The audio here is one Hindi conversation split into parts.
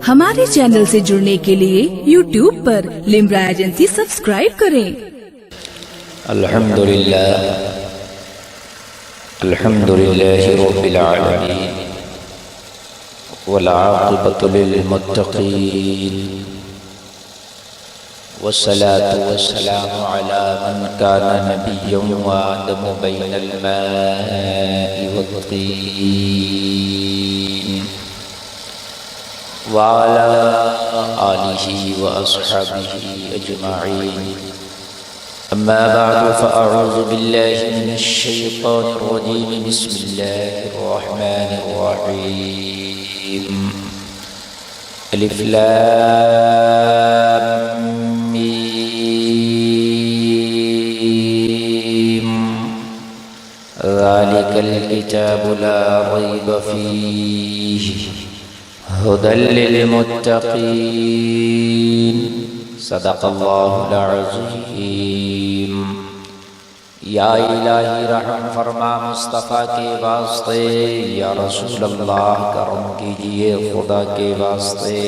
हमारे चैनल से जुड़ने के लिए YouTube पर लिम्रा एजेंसी सब्सक्राइब करें। अल्हम्दुलिल्लाहि रब्बिल आलमीन वल आक़िबतु लिल मुत्तक़ीन वस्सलातु वस्सलामु अला मन काना नबिय्यन व आदमु बैनल माइ वत्तीन व अला आलिहि व अस्हाबिहि अजमईन। अम्मा बअद फ़अऊज़ु बिल्लाहि मिनश शैतानिर रजीम। बिस्मिल्लाहिर रहमानिर रहीम। अलिफ लाम मीम। ज़ालिकल किताबु ला रैब फ़ीहि हुदल लिल मुत्तक़ीन। सदक़ल्लाहुल अज़ीम। या इलाही रहम फरमा मुस्तफ़ा के वास्ते, या रसूलल्लाह करम कीजिए खुदा के वास्ते।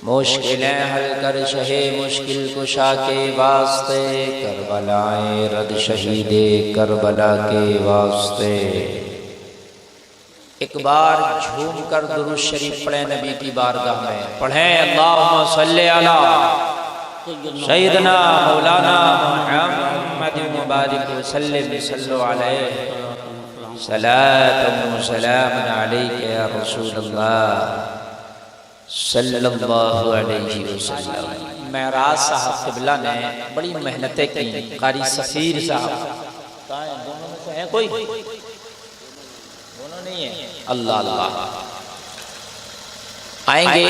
मुश्किलें हल कर शहे मुश्किल कुशा के वास्ते, करबलाए रद शहीदे करबला के वास्ते। एक बार झूम कर दुरूद शरीफ पढ़े नबी की बारगाह में। पढ़ें अल्लाहुम्मा सल्ली अला सय्यदना मौलाना मुहम्मद मुबारक वसल्लिम सल्लु अलैहि सलातन व सलामन अलैका या रसूलल्लाह सल्लल्लाहु अलैहि वसल्लम। महराज साहब क़िबला ने बड़ी मेहनतें की। कारी सफीर साहब कहाँ हैं? दोनों में से है कोई? दोनों नहीं है। अल्लाह अल्लाह आएंगे।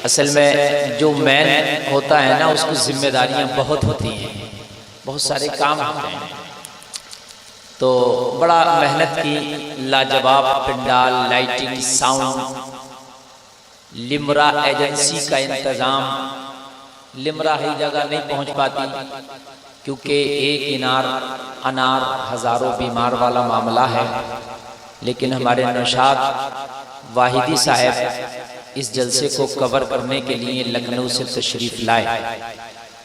असल में जो मैन होता है ना, उसकी जिम्मेदारियां बहुत होती हैं, बहुत सारे काम होते हैं। तो बड़ा मेहनत की। लाजवाब pandal, lighting, sound, Limra agency का इंतजाम। लिम्रा ही जगह नहीं पहुंच पाती क्योंकि एक अनार हजारों बीमार वाला मामला है। लेकिन हमारे नौशाद वाहिदी साहब इस जलसे को कवर करने के लिए लखनऊ से तशरीफ लाए।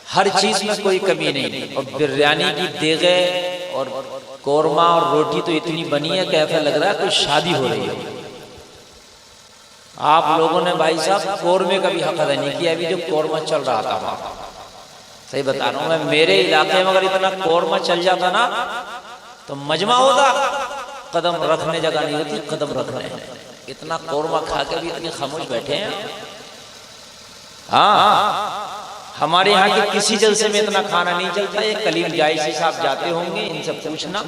हर चीज में कोई कमी नहीं। और बिरयानी की देगे और कोरमा और रोटी तो इतनी बनी है कि ऐसा लग रहा है कोई शादी हो रही है। आप लोगों ने भाई साहब कोरमे का भी हक अदा नहीं किया। अभी जो कोरमा चल रहा था वहां, सही बता रहा हूं मैं, मेरे इलाके में अगर इतना कोरमा चल जाता ना तो मजमा होता। कदम रखने जगह नहीं होती, कदम रखने। इतना कोरमा खा के भी इतने खामोश बैठे हैं। हाँ, हमारे यहाँ के किसी जलसे में इतना खाना नहीं चलता। ये कलीम जायसी साहब जाते होंगे, इनसे पूछना।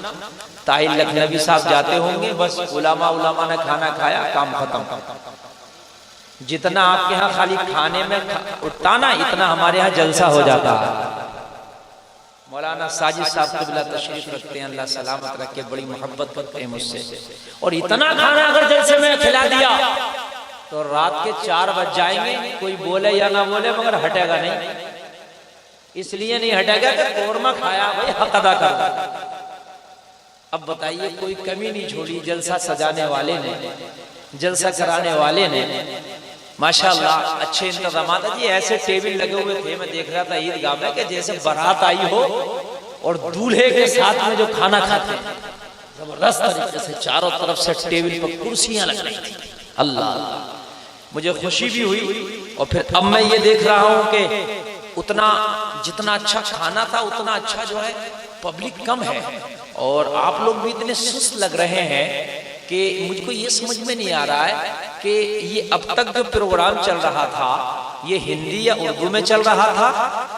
ताहिर लखनवी साहब जाते होंगे, बस उलामा ने खाना खाया, काम खत्म। जितना आपके यहाँ खाली खाने में उठता ना, इतना हमारे यहाँ जलसा हो जाता है। मौलाना साजिद साहब क़िबला तशरीफ रखते हैं, अल्लाह सलामत रखे, बड़ी मोहब्बत करते हैं मुझसे। और इतना खाना अगर जलसे में खिला दिया तो रात के 4 बज जाएंगे। कोई बोले या ना बोले, मगर हटेगा नहीं। इसलिए नहीं हटेगा कि कोरमा खाया, भाई हक अदा कर। अब बताइए, कोई कमी नहीं छोड़ी जलसा सजाने वाले ने, जलसा कराने वाले ने। माशाअल्लाह अच्छे इंतजाम जी। ऐसे टेबल लगे हुए थे, मैं देख रहा था ईदगाह में, कि जैसे बारात आई हो और दूल्हे के साथ में जो खाना खाते हैं, जबरदस्त तरीके से चारों तरफ से टेबल पर कुर्सियां लग रही थी। अल्लाह, मुझे खुशी भी हुई। और फिर अब मैं ये देख रहा हूँ कि उतना जितना अच्छा खाना था उतना अच्छा जो है पब्लिक कम है। और आप लोग भी इतने सुस्त लग रहे हैं कि मुझको ये समझ में नहीं आ रहा है कि ये अब तक जो प्रोग्राम चल रहा था, ये हिंदी या उर्दू में चल रहा था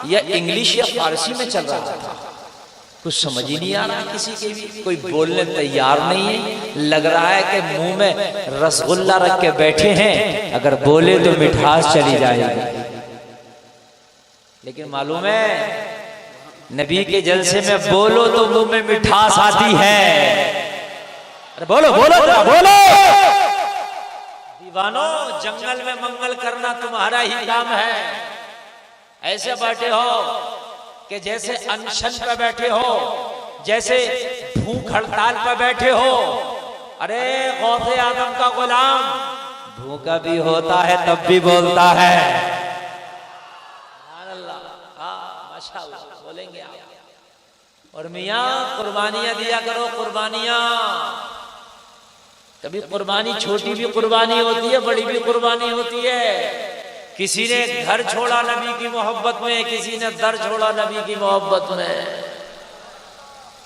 या इंग्लिश या फारसी में चल रहा था। कुछ समझ ही नहीं आ रहा किसी के भी। कोई बोलने तैयार नहीं है। लग रहा है कि मुंह में रसगुल्ला रख के बैठे हैं, अगर बोले तो मिठास चली जाएगी। लेकिन मालूम है, नबी के जलसे में बोलो तो मुंह में मिठास आती है। अरे बोलो बोलो बोलो। दीवानो, जंगल में मंगल करना तुम्हारा ही काम है। ऐसे बैठे हो कि जैसे अनशन पे बैठे हो, जैसे भूख हड़ताल पे बैठे हो। अरे गौसे आदम का गुलाम भूखा भी होता है तब भी बोलता है माशाअल्लाह, बोलेंगे आप। और मियाँ कुर्बानियां दिया करो, कुर्बानियां। कभी कुर्बानी छोटी भी कुर्बानी होती है, बड़ी भी कुर्बानी होती है। किसी ने घर छोड़ा नबी की मोहब्बत में, किसी ने दर छोड़ा नबी की मोहब्बत में,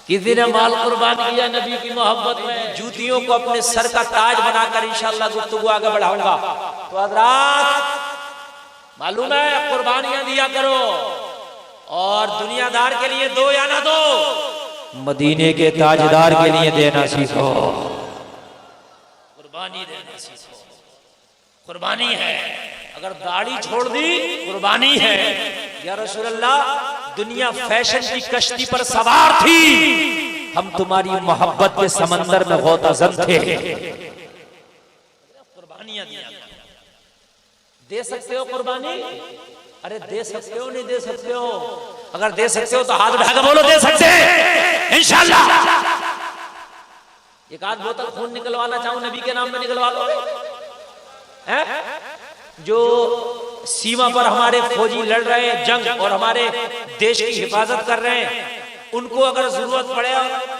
किसी ने माल कुर्बान किया नबी की मोहब्बत में। जूतियों को अपने सर का ताज बनाकर इंशाअल्लाह गुफ्तगू आगे बढ़ाऊंगा। तो हज़रात मालूम है, कुर्बानियां दिया करो और दुनियादार के लिए दो या ना दो, मदीने के ताजदार के लिए देना सीखो, कुर्बानी देना सीखो। कुर्बानी है, अगर दाढ़ी छोड़ दी कुर्बानी है। या रसूल अल्लाह, दुनिया फैशन की कश्ती पर सवार थी, हम तुम्हारी मोहब्बत के समंदर में गौताज़न थे। कुर्बानियां दिया, दे सकते हो कुर्बानी? अरे दे सकते हो, नहीं दे सकते हो? अगर दे सकते हो तो हाथ उठाकर बोलो दे सकते हैं इंशाअल्लाह। एक आध बोतल खून निकलवाना चाहूं नबी के नाम में, निकलवा लो। जो सीमा पर हमारे फौजी लड़ रहे हैं जंग और हमारे देश की हिफाजत कर रहे हैं, उनको अगर जरूरत पड़े,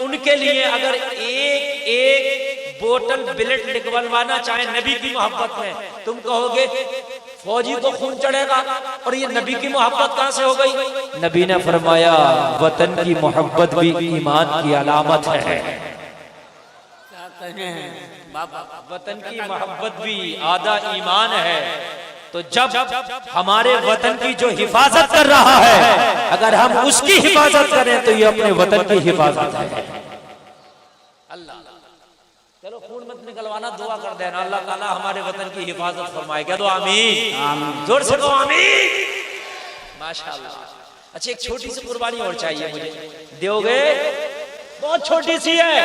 उनके लिए अगर एक एक बोतल ब्लड निकलवाना चाहे नबी की मोहब्बत में, तुम कहोगे फौजी को खून चढ़ेगा और ये नबी की मोहब्बत कहां से हो गई? नबी ने फरमाया वतन की मोहब्बत भी ईमान की अलामत है। वतन की मोहब्बत भी आधा ईमान है। तो जब हमारे वतन की जो हिफाजत कर रहा है, अगर हम उसकी हिफाजत करें तो ये अपने वतन की हिफाजत है। अल्लाह, चलो खून मत निकलवाना, दुआ कर देना अल्लाह ताला हमारे वतन की हिफाजत फरमाए। क्या दो आमीन, जोर से कहो आमीन। माशाअल्लाह। अच्छा, एक छोटी सी कुर्बानी और चाहिए मुझे, दोगे? बहुत छोटी सी है,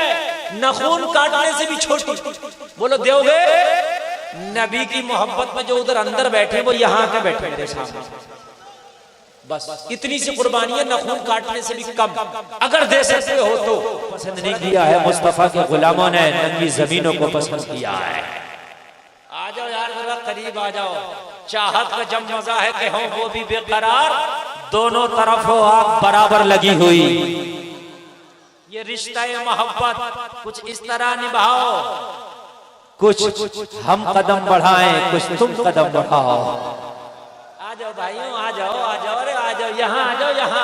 नाखून काटने से भी छोटी। बोलो दोगे? नबी की मोहब्बत में जो उधर अंदर बैठे वो यहाँ के बैठे मेरे सामने, बस इतनी सी कुर्बानी है, नाखून काटने से भी कम। अगर दे सकते हो तो। पसंद नहीं किया है मुस्तफा के गुलामों ने, नंगी जमीनों को पसंद किया है। आ जाओ यार, जरा करीब आ जाओ। चाहत का जब मजा है कि हो वो भी बेकरार, दोनों तरफ हो आग बराबर लगी हुई। ये रिश्ता मोहब्बत कुछ इस तरह निभाओ, कुछ हम कदम बढ़ाएं, कुछ तुम कदम बढ़ाओ। आ जाओ भाइयों, आ जाओ, आ जाओ, अरे आ जाओ, यहाँ आ जाओ, यहाँ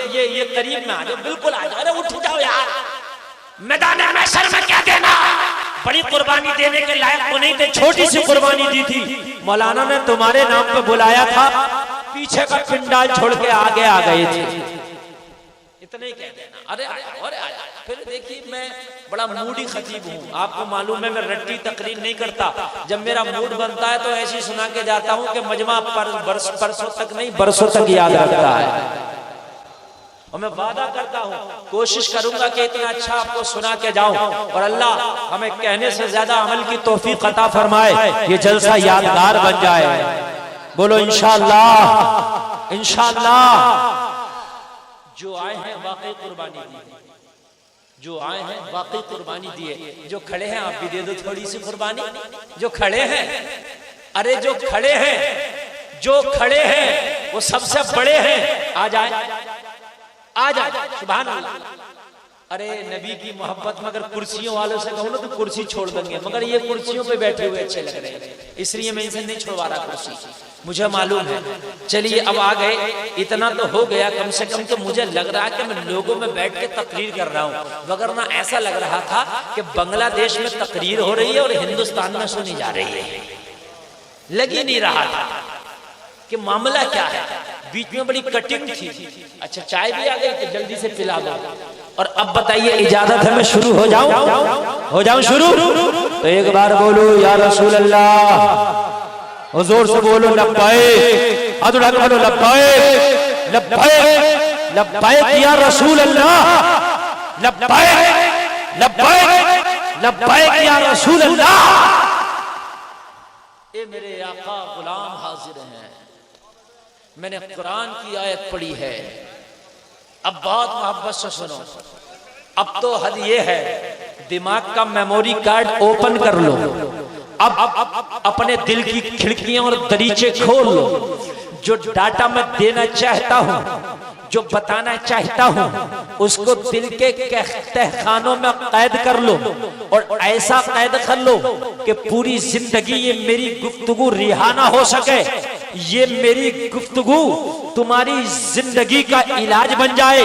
ये करीब में आ जाओ, बिल्कुल आ जाओ। अरे उठ जाओ यार, मैदान महशर में क्या देना, बड़ी कुर्बानी देने के लायक को नहीं थे, छोटी सी कुर्बानी दी थी। मौलाना ने तुम्हारे नाम पे बुलाया था, पीछे का पिंडाल छोड़ के आगे आ गए थे, इतना ही कह देना। अरे अरे फिर देखिए, मैं बड़ा मूडी खतीब हूँ, आपको मालूम है, मैं रट्टी तकरीर नहीं करता। जब मेरा मूड बनता है तो ऐसी सुना के जाता हूँ कि मजमा परसों तक नहीं, बरसों तक याद रखता है। और मैं वादा करता हूँ, कोशिश करूंगा कि इतना अच्छा आपको सुना के जाऊं, और अल्लाह हमें कहने से ज्यादा अमल की तौफीक अता फरमाए, ये जलसा यादगार बन जाए। बोलो इंशाअल्लाह, इंशाअल्लाह। जो आए हैं वाकई कुर्बानी दिए, जो आए हैं वाकई कुर्बानी दिए। जो खड़े हैं आप भी दे दो थोड़ी सी कुर्बानी। जो खड़े हैं, अरे जो खड़े हैं, जो खड़े हैं वो सबसे बड़े हैं। आ जाए, आ जाए, सुभान अल्लाह। अरे नबी की मोहब्बत में अगर कुर्सियों वालों से कहूँ ना तो कुर्सी छोड़ देंगे, मगर ये कुर्सियों पे बैठे हुए अच्छे लग रहे हैं, इसलिए मैं इनसे नहीं छोड़वा रहा कुर्सी, मुझे मालूम है। चलिए अब आ गए, इतना तो हो गया कम से कम, कि मुझे लग रहा है कि मैं लोगों में बैठ के तकरीर कर रहा हूँ, वगरना ऐसा लग रहा था कि बांग्लादेश में तकरीर हो रही है और हिंदुस्तान में सुनी जा रही है। लग ही नहीं रहा था कि मामला क्या है। बीच में बड़ी कटिंग थी। अच्छा, चाय भी आ गई तो जल्दी से पिला दो। और अब बताइए, इजाजत है मैं शुरू हो जाऊं? हो जाऊं शुरू? तो एक बार बोलो या रसूल अल्लाह, हुजूर से बोलो लब्बैक, हाथ उठा के बोलो लब्बैक, लब्बैक, लब्बैक या रसूल अल्लाह, लब्बैक, लब्बैक, लब्बैक या रसूल अल्लाह। ये मेरे आका गुलाम हाजिर हैं, मैंने कुरान की आयत पढ़ी है। अब बहुत मोहब्बत से सुनो। अब तो हद ये है, दिमाग का मेमोरी कार्ड ओपन कर लो, अब अपने दिल की खिड़कियां और दरीचे खोल लो। जो डाटा मैं देना चाहता हूं, जो बताना चाहता हूं, उसको दिल के तहखानों में कैद कर लो और ऐसा कैद कर लो कि पूरी जिंदगी ये मेरी गुफ्तगू रिहा ना हो सके। ये मेरी गुफ्तगू तुम्हारी जिंदगी का इलाज बन जाए,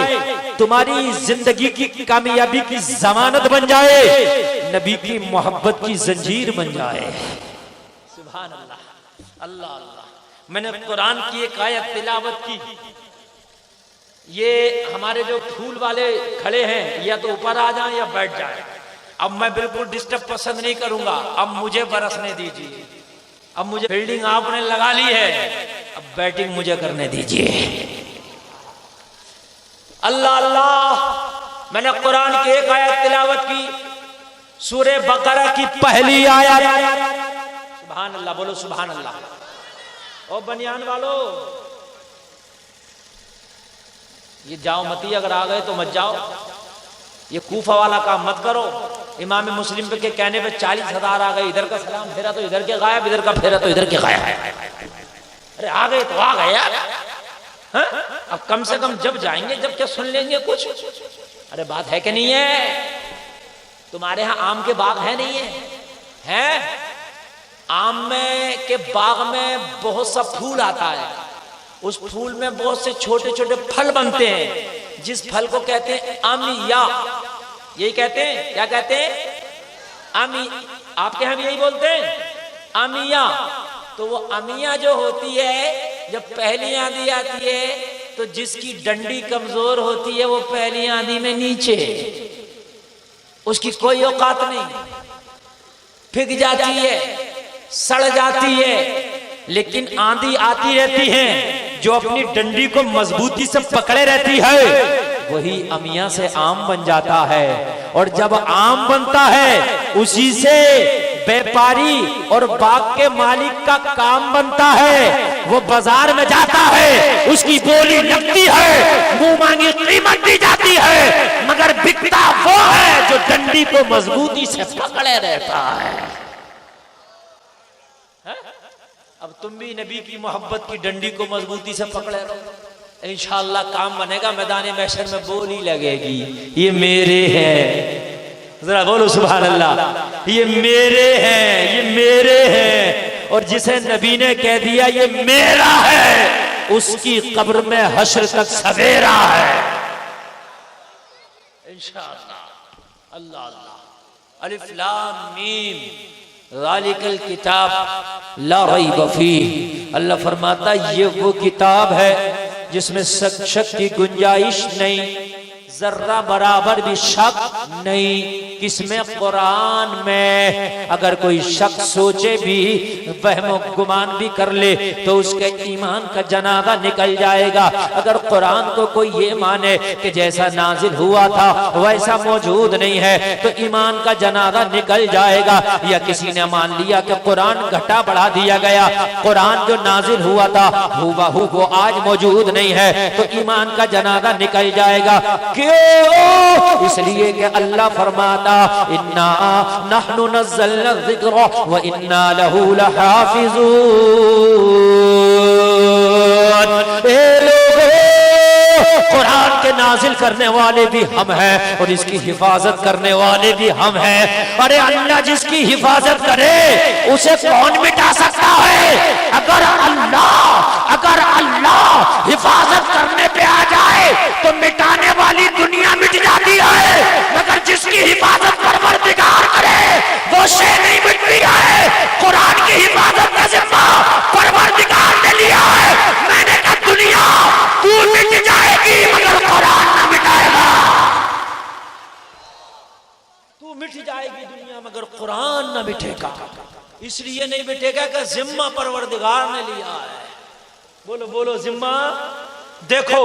तुम्हारी जिंदगी की कामयाबी की जमानत बन जाए, नबी की मोहब्बत की जंजीर बन जाए। सुभान अल्लाह, अल्लाह अल्लाह। मैंने कुरान की एक आयत तिलावत की। ये हमारे जो फूल वाले खड़े हैं, या तो ऊपर आ जाएं या बैठ जाएं। अब मैं बिल्कुल डिस्टर्ब पसंद नहीं करूंगा। अब मुझे बरसने दीजिए। अब मुझे फील्डिंग आपने लगा ली है, अब बैटिंग मुझे करने दीजिए। अल्लाह अल्लाह। मैंने कुरान की एक आयत तिलावत की, सूरे बकरा की पहली आयत। सुभान अल्लाह, बोलो सुभान अल्लाह। ओ बनियान वालो, ये जाओ मती, अगर आ गए तो मत जाओ। ये कूफा वाला काम मत करो। इमाम मुस्लिम के कहने पे 40,000 आ गए, इधर का सलाम फेरा तो इधर के गायब, इधर का फेरा तो इधर के गायब। अरे आ गए तो आ गए यार। अब कम से कम जब जाएंगे जब क्या सुन लेंगे कुछ। अरे बात है कि नहीं है? तुम्हारे यहाँ आम के बाग है नहीं है? हैं? आम में के बाग में बहुत सा फूल आता है। उस फूल में बहुत से छोटे छोटे फल बनते हैं, जिस फल को कहते हैं अमिया। यही कहते हैं, क्या कहते हैं? अमी। आपके हम यही बोलते हैं, अमिया। तो वो अमिया जो होती है, जब पहली आंधी आती है तो जिसकी डंडी कमजोर होती है वो पहली आंधी में नीचे, उसकी कोई औकात नहीं, फिग जाती है, सड़ जाती है। लेकिन आंधी आती रहती है, जो अपनी डंडी को मजबूती से पकड़े रहती है, वही अमिया से आम बन जाता है। और जब आम बनता है, उसी से व्यापारी और बाग के मालिक का काम बनता है। वो बाजार में जाता है, उसकी बोली लगती है, मुंह मांगी कीमत दी जाती है, मगर बिकता वो है जो डंडी को मजबूती से पकड़े रहता है। अब तुम भी नबी की मोहब्बत की डंडी को मजबूती से पकड़े रहो, इंशाअल्लाह काम बनेगा। मैदान महशर में बोली लगेगी, ये मेरे हैं। जरा बोलो सुभान अल्लाह। ये मेरे हैं, ये मेरे हैं। और जिसे नबी ने कह दिया ये मेरा है, उसकी कब्र में हश्र तक सवेरा है इंशाअल्लाह। अल्लाह अल्लाह। अलिफ लाम मीम ज़ालिकल किताब ला रैब फीह। अल्लाह फरमाता ये वो किताब है जिसमें शक की गुंजाइश नहीं, जर्रा बराबर भी शक नहीं। किसमें? कुरान में। अगर कोई शक सोचे भी, वहम गुमान भी कर ले, तो उसके ईमान का जनाजा निकल जाएगा। अगर कुरान को कोई ये माने कि जैसा नाजिल हुआ था वैसा मौजूद नहीं है, तो ईमान का जनाजा निकल जाएगा। या किसी ने मान लिया कि कुरान घटा बढ़ा दिया गया, कुरान जो नाजिल हुआ था हुबहू वो आज मौजूद नहीं है, तो ईमान का जनाजा निकल जाएगा। क्यों? इसलिए कि अल्लाह फरमाता इन्ना नहनु नज़्ज़लना ज़िक्र व इन्ना लहू लहाफ़िज़ून। कुरान के नाजिल करने वाले भी हम हैं और इसकी हिफाजत करने वाले भी हम हैं। अरे अल्लाह जिसकी हिफाजत करे उसे कौन मिटा सकता है? अगर अल्लाह हिफाजत करने पे आ जाए तो मिटाने वाली दुनिया मिट जाती है, मगर जिसकी हिफाजत परवरदिगार करे वो शे नहीं मिटती है। कुरान की हिफाजत का जिम्मा परवरदिगार ने लिया है। मैंने कहा दुनिया तू मिट जाएगी मगर कुरान न मिटाएगा। तू मिट जाएगी दुनिया मगर कुरान न मिटेगा। इसलिए नहीं मिटेगा कि जिम्मा परवरदिगार ने लिया है। बोलो बोलो जिम्मा। देखो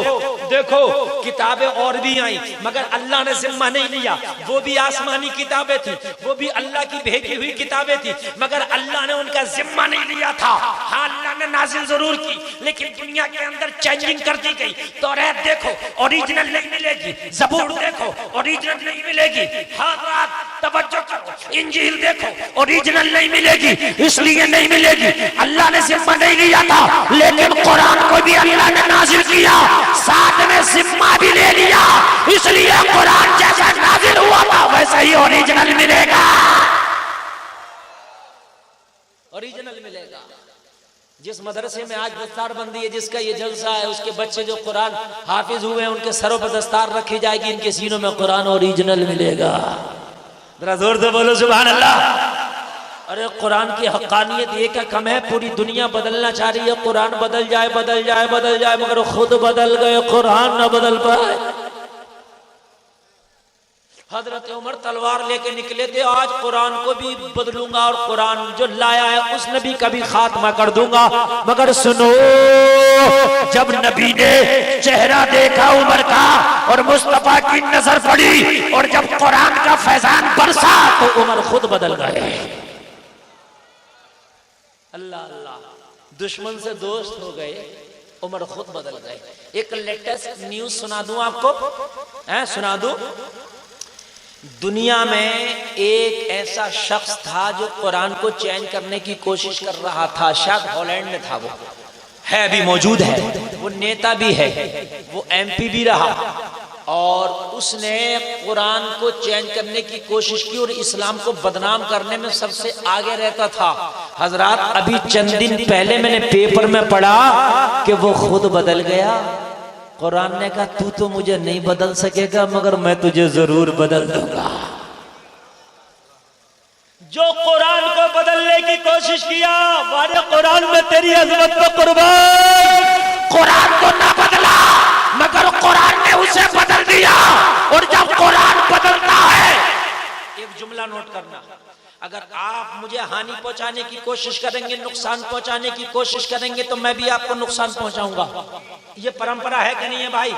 देखो किताबें और भी आई मगर अल्लाह ने जिम्मा नहीं लिया। वो भी आसमानी किताबें थी, वो भी अल्लाह की भेजी हुई किताबें थी, मगर अल्लाह ने उनका जिम्मा नहीं लिया था। हाँ अल्लाह ने नाजिल जरूर की, लेकिन दुनिया के अंदर चेंजिंग कर दी गई। तौरात देखो ओरिजिनल नहीं मिलेगी, ज़बूर देखो ओरिजिनल नहीं मिलेगी। हर रात तवज्जो करो, इंजील देखो, ओरिजिनल नहीं मिलेगी, इसलिए नहीं मिलेगी, अल्लाह ने जिम्मा नहीं लिया था, लेकिन कुरान को भी अल्लाह ने नाजिल किया, साथ में जिम्मा भी ले लिया, इसलिए कुरान जैसा नाजिल हुआ था वैसा ही ओरिजिनल मिलेगा, ओरिजिनल मिलेगा। जिस मदरसे में आज दस्तार बंदी है, जिसका ये जलसा है, उसके बच्चे जो कुरान हाफिज हुए हैं उनके सरों पर दस्तार रखी जाएगी, इनके सीनों में कुरान ओरिजिनल मिलेगा। जरा जोर से बोलो सुभान अल्लाह। अरे कुरान की हक्कानियत ये क्या कम है, पूरी दुनिया बदलना चाह रही है, कुरान बदल जाए बदल जाए बदल जाए, मगर खुद बदल गए, कुरान न बदल पाए। हजरत उमर तलवार लेके निकले थे, आज कुरान को भी बदलूंगा और कुरान जो लाया है उस नबी का भी खात्मा कर दूंगा। मगर सुनो, जब नबी ने चेहरा देखा उमर का और मुस्तफा की नजर पड़ी और जब कुरान का फैजान बरसा तो उमर खुद बदल गए। अल्लाह अल्लाह, दुश्मन से दोस्त हो गए, उमर खुद बदल गए। एक लेटेस्ट न्यूज सुना दूं आपको, सुना दूं। दुनिया में एक ऐसा शख्स था जो कुरान को चेंज करने की कोशिश कर रहा था, शायद हॉलैंड में था, वो है भी मौजूद है, वो नेता भी है, वो एमपी भी रहा, और उसने कुरान को चेंज करने की कोशिश की और इस्लाम को बदनाम करने में सबसे आगे रहता था। हजरात, अभी चंद दिन पहले मैंने पेपर में पढ़ा कि वो खुद बदल गया। कुरान ने कहा तू तो मुझे नहीं बदल सकेगा, मगर मैं तुझे जरूर बदल दूंगा। जो कुरान को बदलने की कोशिश किया, वारे कुरान में तेरी अजमत को कुर्बान। कुरान को ना बदला, मगर कुरान ने उसे बदल दिया। और जब कुरान बदलता है, एक जुमला नोट करना, अगर आप मुझे हानि पहुंचाने की कोशिश करेंगे, नुकसान पहुंचाने की कोशिश करेंगे, तो मैं भी आपको नुकसान पहुंचाऊंगा। ये परंपरा है कि नहीं है भाई,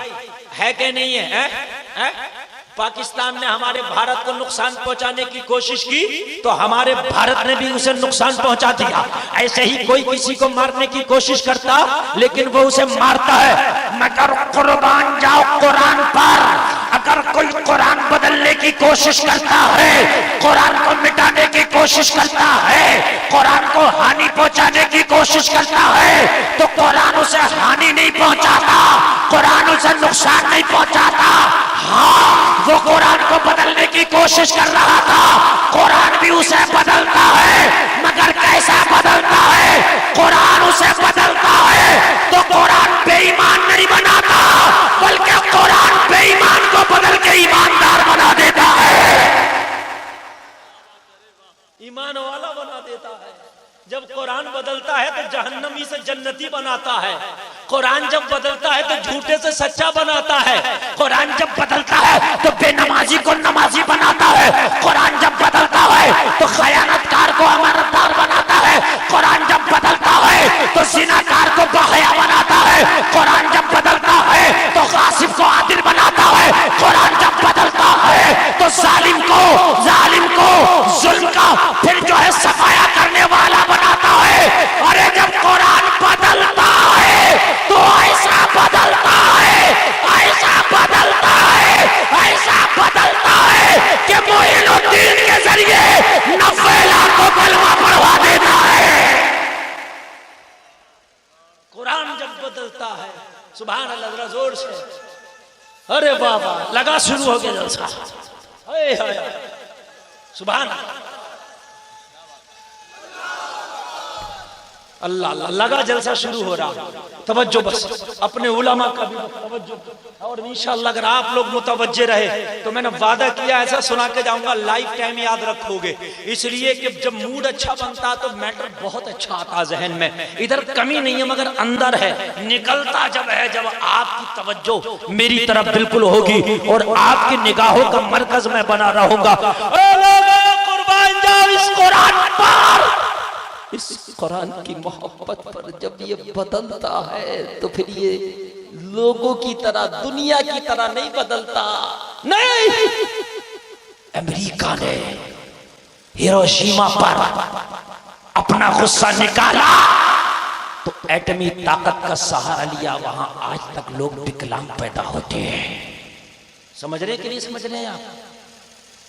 है कि नहीं है? पाकिस्तान ने हमारे भारत को नुकसान पहुंचाने की कोशिश की तो हमारे भारत ने भी उसे नुकसान पहुंचा दिया। ऐसे ही कोई किसी को मारने की कोशिश करता, लेकिन वो उसे मारता है। मगर कुर्बान जाओ कुरान पर। अगर कोई कुरान बदलने की कोशिश करता है, कुरान को मिटाने की कोशिश करता है, कुरान को हानि पहुंचाने की कोशिश करता है, तो कुरान उसे हानि नहीं पहुंचाता, कुरान उसे नुकसान नहीं पहुंचाता। हाँ, वो कुरान को बदलने की कोशिश कर रहा था, कुरान भी उसे बदलता है, मगर कैसा बदलता है? कुरान उसे बदलता है तो कुरान बेईमान नहीं बनाता, बल्कि कुरान बेईमान को बदल के ईमानदार बना देता है, ईमान वाला बना देता है। जब कुरान बदलता है तो जहन्नमी से जन्नती बनाता है। कुरान जब बदलता है तो झूठे से सच्चा बनाता है। कुरान जब बदलता है तो बेनमाजी को नमाजी बनाता है। कुरान जब बदलता है तो खयानतकार को अमानतदार बनाता है। कुरान जब बदलता है तो जिनाकार को बहया बनाता है। कुरान जब बदलता है तो गासिब को आदिल बनाता है। कुरान जब बदलता है तो जालिम को जुल्म का फिर जो है सफाया करने वाला बनाता है। अरे जब कुरान बदलता है तो ऐसा बदलता है, ऐसा बदलता है, ऐसा बदलता है कि मोइनुद्दीन के जरिए 90 लाख को कलमा पढ़वा देता है। कुरान जब बदलता है, सुभान अल्लाह, जरा जोर से, अरे बाबा, लगा शुरू हो गया जलसा, सुभान अल्लाह अल्लाह, लगा जलसा शुरू हो रहा। तवज्जो, बस अपने उलमा का भी तवज्जो, और इंशाअल्लाह अगर आप लोग मुतवज्जे रहे तो मैंने वादा किया ऐसा सुना के जाऊंगा, लाइफ टाइम याद रखोगे। इसलिए कि जब मूड अच्छा बनता तो मैटर बहुत अच्छा आता जहन में। इधर कमी नहीं है मगर अंदर है, निकलता जब है, जब आपकी तवज्जो मेरी तरफ बिल्कुल होगी और आपकी निगाहों का मरकज में बना रहूंगा। कुर्बान जाओ इस कुरान पर, इस कुरान की मोहब्बत पर। जब ये बदलता है तो फिर ये लोगों की तरह, दुनिया की तरह नहीं बदलता। नहीं, अमेरिका ने हिरोशिमा पर अपना गुस्सा निकाला तो एटमी ताकत का सहारा लिया, वहां आज तक लोग विकलांग पैदा होते हैं। समझ रहे कि नहीं समझ रहे आप?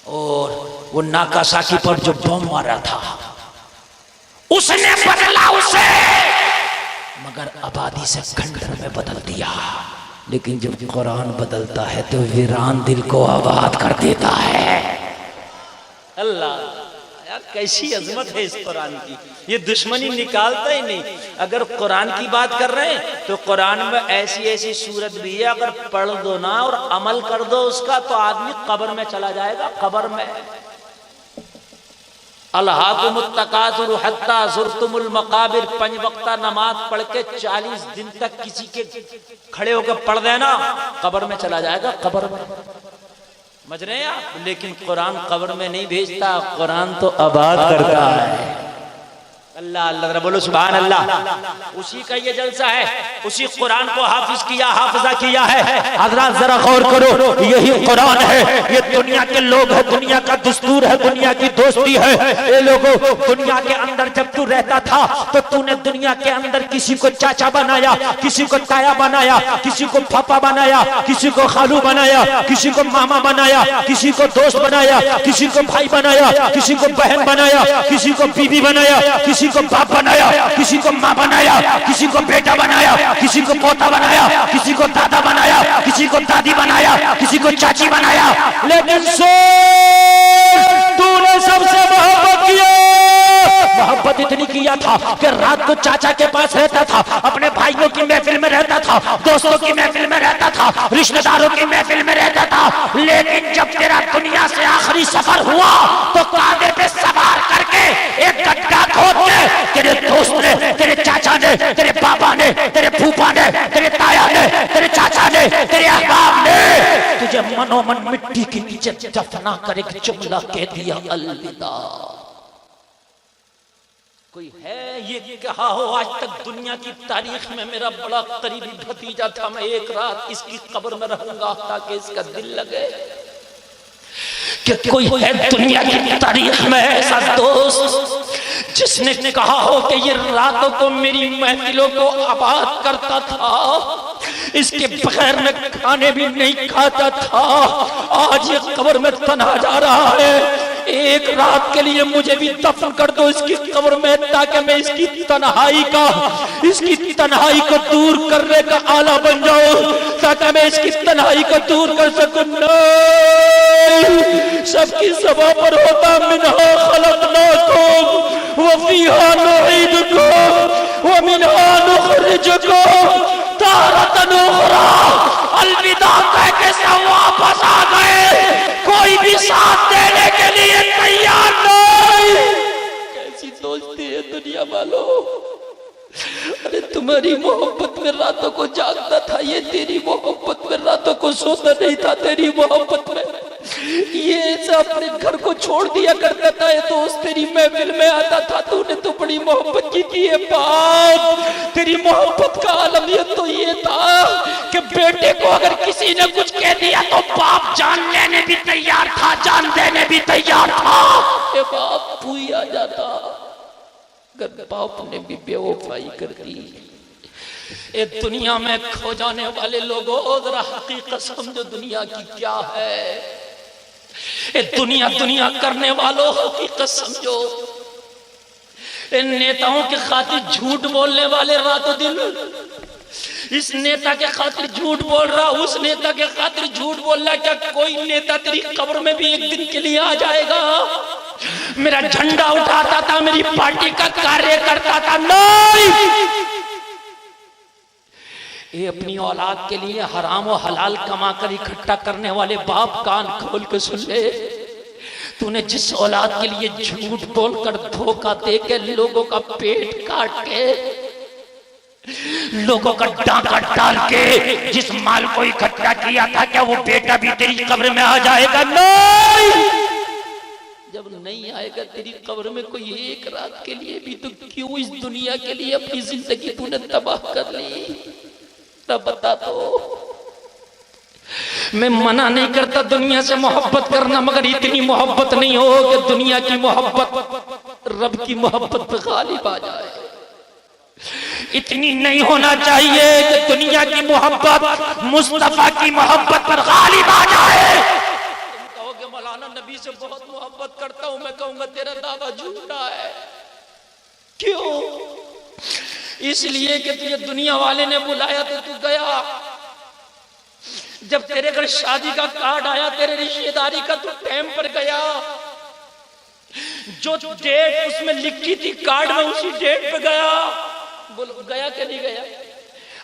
और वो नागासाकी पर जो बम मारा था उसने बदला उसे, मगर आबादी से खंडर में बदल दिया। लेकिन जब कुरान बदलता है तो वीरान दिल को आबाद कर देता है। अल्लाह यार कैसी अजमत है इस कुरान की, ये दुश्मनी निकालता ही नहीं। अगर कुरान की बात कर रहे हैं तो कुरान में ऐसी ऐसी सूरत भी है, अगर पढ़ दो ना और अमल कर दो उसका तो आदमी कब्र में चला जाएगा। कब्र में अल्हाकुमुत तकासुर हत्ता ज़ुरतुमुल मकाबिर, 5 वक्ता नमाज पढ़ के 40 दिन तक किसी के खड़े होकर पढ़ देना, कब्र में चला जाएगा। कब्र में समझ रहे हैं आप? लेकिन कुरान कब्र में नहीं भेजता, कुरान तो आबाद करता है। अल्लाह अल्लाह, बोलो सुभान अल्लाह। उसी का ये जलसा है, उसी कुरान को हाफिज किया, हाफिजा किया है। हजरत जरा गौर करो, यही कुरान है, ये दुनिया के लोग है, दुनिया का दस्तूर है, दुनिया की दोस्ती है। ये लोगों, दुनिया के अंदर जब तू रहता था तो तूने दुनिया के अंदर किसी को चाचा बनाया, किसी को ताया बनाया, किसी को पापा बनाया, किसी को खालू बनाया, किसी को मामा बनाया, किसी को दोस्त बनाया, किसी को भाई बनाया, किसी को बहन बनाया, किसी को बीवी बनाया, किसी को बाप बनाया, किसी को माँ बनाया, किसी को बेटा बनाया, किसी को पोता बनाया, किसी को दादा बनाया, किसी को दादी बनाया, किसी को चाची बनाया। लेकिन तूने सबसे मोहब्बत किया। मोहब्बत इतनी किया था कि रात को चाचा के पास रहता था, अपने भाइयों की महफिल में रहता था, दोस्तों की महफिल में रहता था, रिश्तेदारों की महफिल में रहता था। लेकिन जब तेरा दुनिया से आखिरी सफर हुआ तो कांधे पे सवार करके एक गड्ढा खोद के तेरे दोस्त ने, तेरे चाचा ने, तेरे पापा ने, तेरे फूफा ने, तेरे ताया ने, तेरे चाचा ने, तेरे अहबाब ने तुझे मनोमन मिट्टी के नीचे दफना कर एक जुमला कह दिया, अलविदा। कोई है ये कहा हो आज तक दुनिया की तारीख में मेरा बड़ा करीबी भतीजा था, मैं एक रात इसकी कब्र में रहूंगा ताकि इसका दिल लगे? कि कोई है दुनिया की तारीख में ऐसा दोस्त जिसने कहा हो कि ये रातों को मेरी महफिलों को आबाद करता था, इसके बगैर मैं खाने भी नहीं खाता था, आज ये कब्र में तन्हा जा रहा है, एक रात के लिए मुझे भी दफन कर दो इसकी कब्र में, ताकि मैं इसकी तन्हाई को दूर करने का आला बन जाऊं, ताकि मैं इसकी तन्हाई को दूर कर सकूं। सबकी ज़बां पर होता मिन्हा खलक़नाकुम व फ़ीहा नुईदुकुम व मिन्हा नुख़रिजुकुम तारतन उख़रा। अलविदा कह के सब वापस आ गए, कोई भी साथ देने के लिए तैयार नहीं। कैसी दोस्ती है दुनिया वालों। अरे तुम्हारी मोहब्बत में रातों को जागता था, ये तेरी मोहब्बत में रातों को सोता नहीं था। तेरी मोहब्बत में ये सब अपने घर को छोड़ दिया करता था, ये दोस्त तेरी महफिल में आता था, तूने तो बड़ी मोहब्बत की थी। ये बाप, तेरी मोहब्बत का आलम ये था कि बेटे को अगर किसी ने कुछ कह दिया तो बाप जान लेने भी तैयार था, जान देने भी तैयार था। ये बाप तू ही आ जाता अगर बाप ने भी बेवफाई कर दी। ये दुनिया में खो जाने वाले लोगों, जरा हकीकत समझो दुनिया की क्या है। ये दुनिया करने वालों, हकीकत समझो। इन नेताओं के खातिर झूठ बोलने वाले रातों दिन, इस नेता के खातिर झूठ बोल रहा, उस नेता के खातिर झूठ बोल रहा। क्या कोई नेता तेरी कब्र में भी एक दिन के लिए आ जाएगा? मेरा झंडा उठाता था, मेरी पार्टी का कार्य करता था, नहीं। ये अपनी औलाद के लिए हराम और हलाल कमाकर इकट्ठा करने वाले बाप, कान खोल के सुन ले। तूने जिस औलाद के लिए झूठ बोलकर, धोखा देके लोगों का पेट काट के, लोगों का डांका डाल के जिस माल को इकट्ठा किया था, क्या वो बेटा भी तेरी कब्र में आ जाएगा? नहीं। जब नहीं आएगा तेरी कब्र में कोई एक रात के लिए भी, तो क्यों इस दुनिया के लिए अपनी जिंदगी तूने तबाह कर ली? बता दो। मैं मना नहीं करता दुनिया से मोहब्बत करना, मगर इतनी मोहब्बत नहीं हो कि दुनिया की मोहब्बत रब की मोहब्बत पे गालिब आ जाए। इतनी नहीं होना चाहिए कि दुनिया की मोहब्बत मुस्तफा की मोहब्बत पर गालिब आ जाए। तुम कहोगे मौलाना नबी से बहुत मोहब्बत करता हूं, मैं कहूंगा तेरा दावा झूठा है। क्यों? इसलिए कि तुझे दुनिया वाले ने बुलाया तो तू गया। जब तेरे घर शादी का कार्ड आया, तेरे रिश्तेदारी का, तू टाइम पर गया। जो डेट उसमें लिखी थी कार्ड में, उसी डेट पे गया। बोलो गया कि नहीं गया?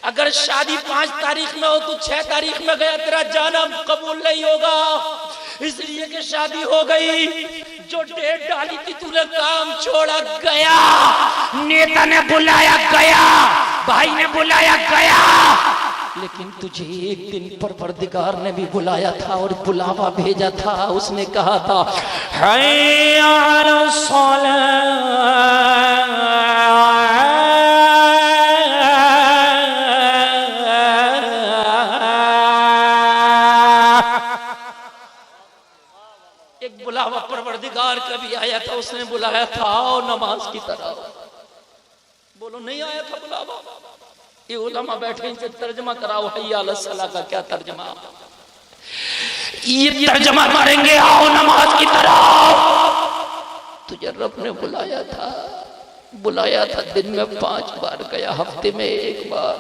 अगर शादी 5 तारीख में हो तो 6 तारीख में गया, तेरा जाना कबूल नहीं होगा। इसलिए कि शादी हो गई, जो डेट डाली थी तूने काम छोड़ा, गया। नेता ने बुलाया गया, भाई ने बुलाया गया, लेकिन तुझे एक दिन परवरदिगार ने भी बुलाया था और बुलावा भेजा था। उसने कहा था हैया अलस एक बुलावा परवरदिगार का भी आया था। उसने बुलाया था आओ नमाज की तरह। बोलो नहीं आया था बुलावा? ये उलमा बैठे इनसे तर्जमा कराओ, हैया अलस सलाह का क्या तर्जमा? ये तर्जमा करेंगे आओ नमाज की तरह। तुझे रब ने बुलाया था, बुलाया था। दिन में 5 बार गया, हफ्ते में 1 बार।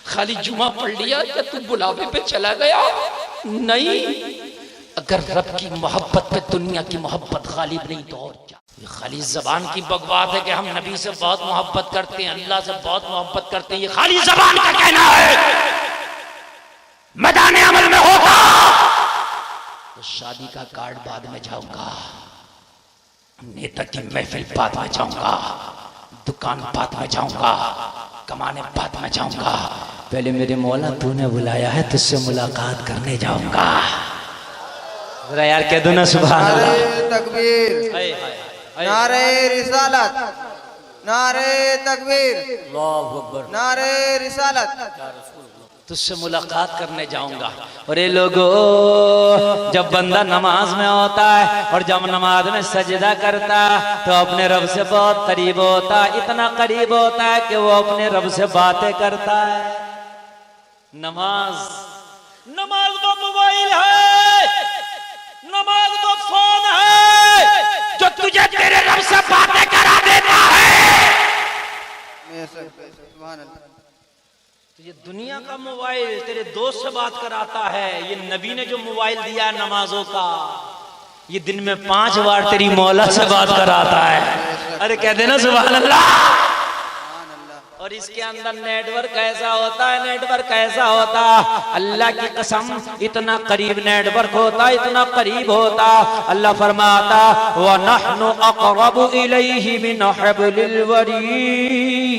खाली जुमा पढ़ लिया क्या तू बुलावे पे चला गया? नहीं। अगर रब की मोहब्बत पे दुनिया की मोहब्बत गालिब नहीं तो और क्या? ये खाली जबान की बकवास है कि हम नबी से बहुत मोहब्बत करते हैं, अल्लाह से बहुत मोहब्बत करते हैं। ये खाली जबान का कहना है। मैदान अमल में होगा तो शादी का कार्ड बाद में जाऊंगा, नेता की महफिल बाद में जाऊंगा, दुकान बाद में जाऊंगा, कमाने बाद में जाऊंगा। पहले मेरे मौला तूने बुलाया है, तुझसे मुलाकात करने जाऊंगा। जरा यार कह दो ना सुभान अल्लाह। तकबीर, नारे रिसालत, नारे तकबीर, नारे रिसालत। तुझसे मुलाकात करने जाऊंगा। और ये लोगों, जब बंदा नमाज में होता है और जब नमाज में सजदा करता तो अपने रब से बहुत करीब होता है। इतना करीब होता है कि वो अपने रब से बातें करता है। नमाज वो मोबाइल है, नमाज वो फोन है जो तुझे तेरे रब से बातें करा देता है। तो ये दुनिया का मोबाइल तेरे दोस्त से बात कराता है। ये नबी ने जो मोबाइल दिया है नमाजों का, ये दिन में 5 बार तेरी मौला से बात कराता है। अरे कह देना सुभान अल्लाह। और इसके अंदर नेटवर्क कैसा होता है? नेटवर्क कैसा होता? अल्लाह की कसम, इतना करीब नेटवर्क होता, इतना करीब होता। अल्लाह फरमाता व नहनु अक़रबु इलैहि मिन हब्लिल वरीद।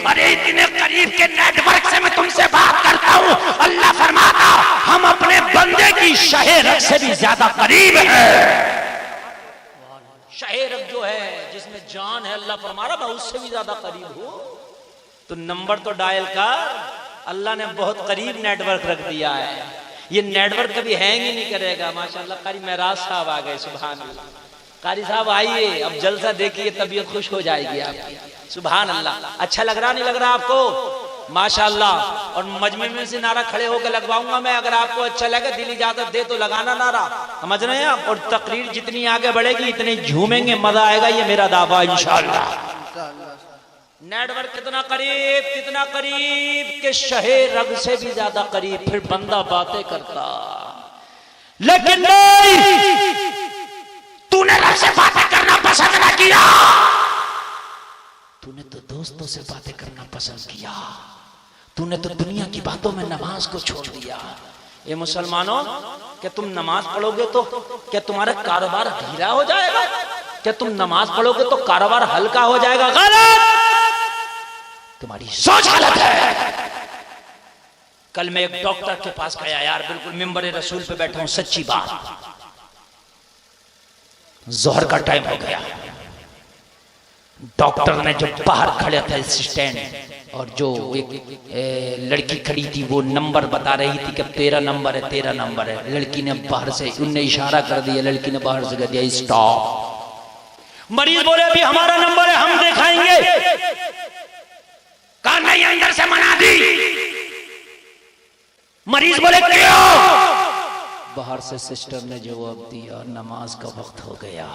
अरे इतने करीब के नेटवर्क से मैं तुमसे बात करता हूँ। अल्लाह फरमाता हम अपने बंदे की शहरत से भी ज्यादा करीब है। शहरत जो है जिसमें जान है, अल्लाह फरमा रहा मैं उससे भी ज्यादा करीब हूँ। तो नंबर तो डायल कर। अल्लाह ने बहुत करीब नेटवर्क रख दिया है। ये नेटवर्क कभी हैंग ही नहीं करेगा। माशाल्लाह कारी महराज साहब आ गए, सुभान अल्लाह। कारी साहब आइए, अब जलसा देखिए, तबीयत खुश हो जाएगी आपकी। सुभान अल्लाह। अच्छा लग रहा नहीं लग रहा आपको? माशाल्लाह। और मजमे में से नारा खड़े होकर लगवाऊंगा मैं। अगर आपको अच्छा लगे, दिल इजाजत दे तो लगाना नारा, समझ रहे हैं आप? और तकरीर जितनी आगे बढ़ेगी इतने झूमेंगे, मजा आएगा, ये मेरा दावा इंशाअल्लाह। नेटवर्क कितना करीब के शहर रग से भी ज्यादा करीब। फिर बंदा बातें करता, लेकिन नहीं, तूने रब से बातें करना पसंद ना किया। तूने तो दोस्तों से बातें करना पसंद किया। तूने तो दुनिया की बातों में नमाज को छोड़ दिया। ये मुसलमानों, क्या तुम नमाज पढ़ोगे तो क्या तुम्हारा कारोबार ढीला हो जाएगा? क्या तुम नमाज पढ़ोगे तो कारोबार हल्का हो जाएगा? गलत। तुम्हारी सोच गलत है। कल मैं एक डॉक्टर के पास गया यार, बिल्कुल मिंबर रसूल पे बैठा हूं, सच्ची बात। जोहर का टाइम हो गया। डॉक्टर ने जो बाहर खड़े थे असिस्टेंट, और जो एक लड़की खड़ी थी वो नंबर बता रही थी कि 13 नंबर है, 13 नंबर है। लड़की ने बाहर से, उनने इशारा कर दिया, लड़की ने बाहर से कर दिया स्टॉप। मरीज बोले अभी हमारा नंबर है, हम दिखाएंगे। कहा नहीं, अंदर से मना दी। मरीज बोले क्यों? बाहर से सिस्टर ने जवाब दिया, नमाज का वक्त हो गया।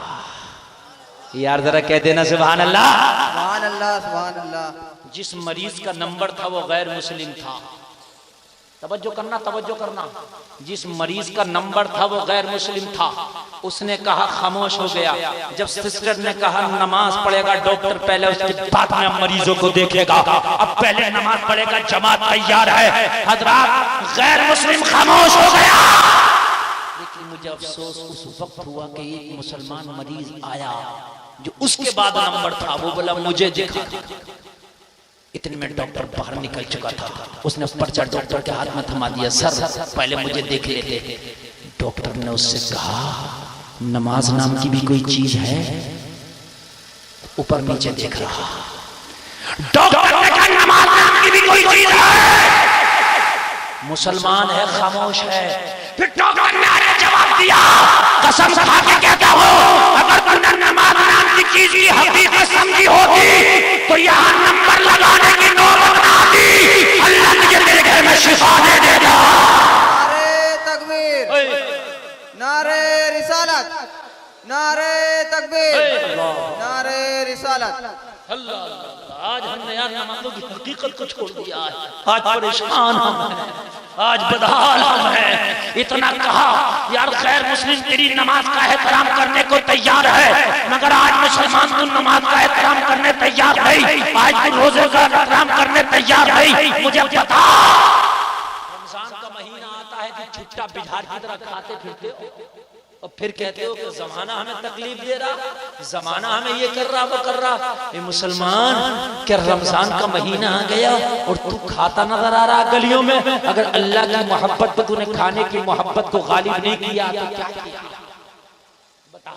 यार जरा कह देना सुभान अल्लाह। सुभान अल्लाह, सुभान अल्लाह। जिस मरीज का नंबर था वो गैर मुस्लिम था। तवज्जो करना, तवज्जो करना। जिस मरीज का नंबर था वो गैर मुस्लिम था। उसने कहा, खामोश हो गया। जब सिस्टर ने कहा नमाज पढ़ेगा डॉक्टर पहले, उसके बाद में मरीजों को देखेगा। अब पहले नमाज पढ़ेगा, जमात तैयार है। हजरात गैर मुस्लिम खामोश हो गया। लेकिन मुझे अफसोस उस वक्त हुआ कि एक मुसलमान मरीज आया जो उसके बाद नंबर था। वो बोला मुझे देखा। इतने में डॉक्टर बाहर निकल चुका था। उसने पर्चा डॉक्टर के हाथ में थमा दिया। सर पहले मुझे देख लेते। डॉक्टर ने उससे कहा, नमाज नाम की भी कोई चीज है? ऊपर नीचे देख रहा। डॉक्टर ने कहा नमाज नाम की भी कोई चीज है? मुसलमान है, खामोश है। फिर डॉक्टर ने आगे जवाब दिया, कसम खा के कहता हूं, अगर तूने नमाज नाम की चीज की हकीकत समझी होती तो यहाँ नंबर लगाने की नौबत ना आती। अल्लाह तुझे तेरे घर में शिफा दे देगा। नारे तकबीर, नारे रिसालत, नारे तकबीर, नारे रिसालत। आज हमने यार नमाजों की हकीकत को छोड़ दिया है। आज परेशान हम हैं, आज बदहाल हम हैं। इतना कहा यार गैर मुस्लिम तेरी नमाज का एहतराम करने को तैयार है, मगर आज मुसलमान तू नमाज का एहतराम करने तैयार नहीं, आज तू रोजे का एहतराम करने तैयार नहीं। मुझे बता, रमजान का महीना आता है कि छुट्टा बिहार की तरह खाते फिरते हो और फिर कहते हो कि जमाना हमें तकलीफ दे रहा, जमाना हमें ये कर रहा, वो कर रहा। ये मुसलमान, क्या रमजान का महीना आ गया और तू खाता नजर आ रहा गलियों में? अगर अल्लाह की मोहब्बत को तूने खाने की मोहब्बत को गालिब नहीं किया तो क्या किया? बता।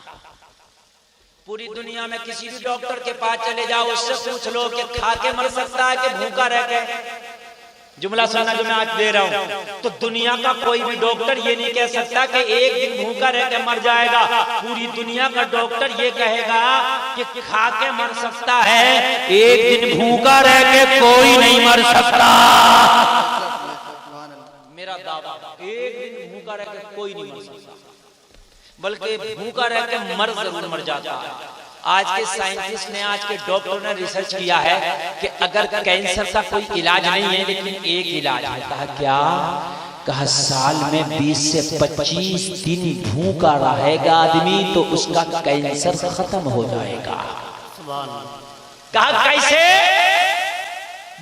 पूरी दुनिया में किसी भी डॉक्टर के पास चले जाओ, उससे पूछ लो कि खा के मर सकता है कि भूखा रह के। जुमला सुनना जो मैं आज दे रहा हूं, तो दुनिया का कोई भी डॉक्टर ये नहीं कह सकता कि एक दिन भूखा रह के मर जाएगा। पूरी दुनिया का डॉक्टर ये कहेगा कि खा के मर सकता है, एक दिन भूखा रह के कोई नहीं मर सकता। मेरा दावा, एक दिन भूखा रह के कोई नहीं मर सकता, बल्कि भूखा रह के मर जरूर मर जाता है। आज के साइंटिस्ट ने, आज के डॉक्टर ने रिसर्च किया है कि अगर कैंसर का कोई इलाज नहीं है लेकिन एक इलाज है। कहा क्या? कहा साल में 20 से 25 दिन भूखा रहेगा आदमी तो उसका कैंसर खत्म हो जाएगा। कहा कैसे?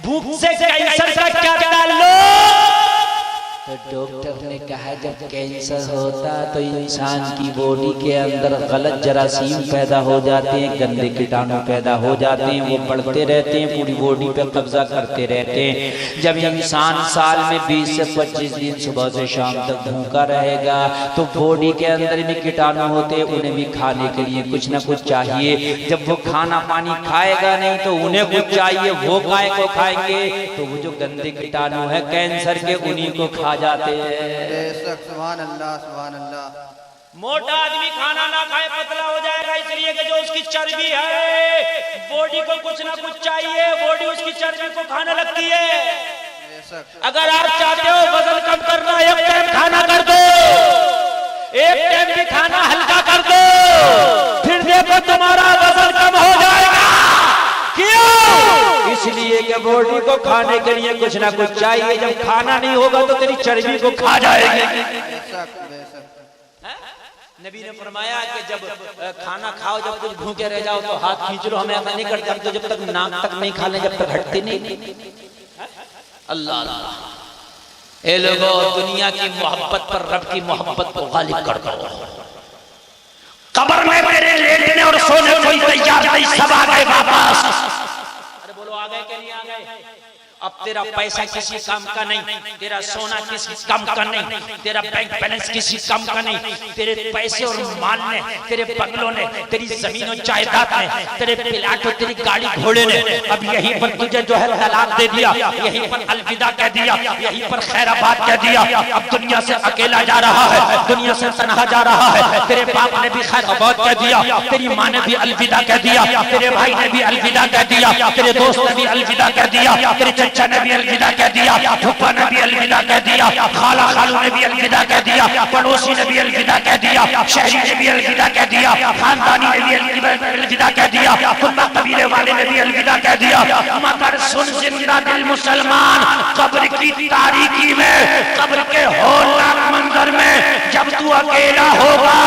भूख से कैंसर का क्या ताल्लुक? तो डॉक्टर ने कहा जब कैंसर होता तो इंसान की बॉडी के अंदर गलत जरासीम पैदा हो जाते हैं, गंदे कीटाणु पैदा हो जाते हैं, वो बढ़ते रहते हैं, पूरी बॉडी पे कब्जा करते रहते हैं। जब इंसान साल में 20 से 25 दिन सुबह से शाम तक भूखा रहेगा तो बॉडी के अंदर भी कीटाणु होते हैं, उन्हें भी खाने के लिए कुछ ना कुछ चाहिए। जब वो खाना पानी खाएगा नहीं तो उन्हें कुछ चाहिए, वो काय को खाएंगे? तो वो जो गंदे कीटाणु है कैंसर के, उन्हीं को खा जाते हैं। बेशक, सुभान अल्लाह, सुभान अल्लाह। मोटा आदमी खाना ना खाए पतला हो जाएगा, इसलिए कि जो उसकी चर्बी है, बॉडी को कुछ ना कुछ चाहिए, बॉडी उसकी चर्बी को खाने लगती है। अगर आप चाहते हो वजन कम करना, एक टाइम खाना कर दो, एक टाइम भी खाना हल्का कर दो, फिर देखो तुम्हारा वजन कम हो जाएगा। क्यों? इसलिए कि बॉडी को खाने के लिए कुछ ना कुछ चाहिए। जब खाना नहीं होगा तो तेरी चर्बी को खा जाएगी। नबी ने फरमाया कि जब खाना खाओ, जब कुछ भूखे रह जाओ तो हाथ खींच लो। हमें ऐसा नहीं करते, हम तो जब तक नाक तक नहीं खा लें जब तक हटते नहीं। अल्लाह अल्लाह। ए लोगों, दुनिया की मोहब्बत पर रब की मोहब्बत को गालिब कर दो। कब्र में मेरे लेटने और सोने कोई तैयार नहीं, सब आ गए वापस। अरे बोलो आ गए कि नहीं आ गए? अब तेरा पैसा किसी काम का नहीं, तेरा सोना किसी काम का नहीं, तेरा बैंक बैलेंस किसी काम का नहीं। तेरे पैसे और माल ने, तेरे बंगलों ने, तेरी जमीन और जायदाद ने, तेरे प्लाट और तेरी गाड़ी घोड़े ने अब यहीं पर तुझे जो है तलाक दे दिया, यहीं पर अलविदा कह दिया, यहीं पर खैराबाद कह दिया। अब दुनिया से अकेला जा रहा है, दुनिया से तन्हा जा रहा है। तेरे बाप ने भी खैराबाद कह दिया, तेरी माँ ने भी अलविदा कह दिया, तेरे भाई ने भी अलविदा कह दिया, तेरे दोस्त ने भी अलविदा कह दिया, तेरे चचा ने भी अलविदा कह दिया, फूफा ने भी अलविदा कह दिया, खाला खालू ने भी अलविदा कह दिया, पड़ोसी ने भी अलविदा कह दिया, शहरी ने भी अलविदा कह दिया, खानदानी ने भी अलविदा कह दिया, खुदा कबीले वाले ने भी अलविदा कह दिया। मगर सुन जिंदा दिल मुसलमान, कब्र की तारीकी में, कब्र के होलनाक मंजर में जब तू अकेला होगा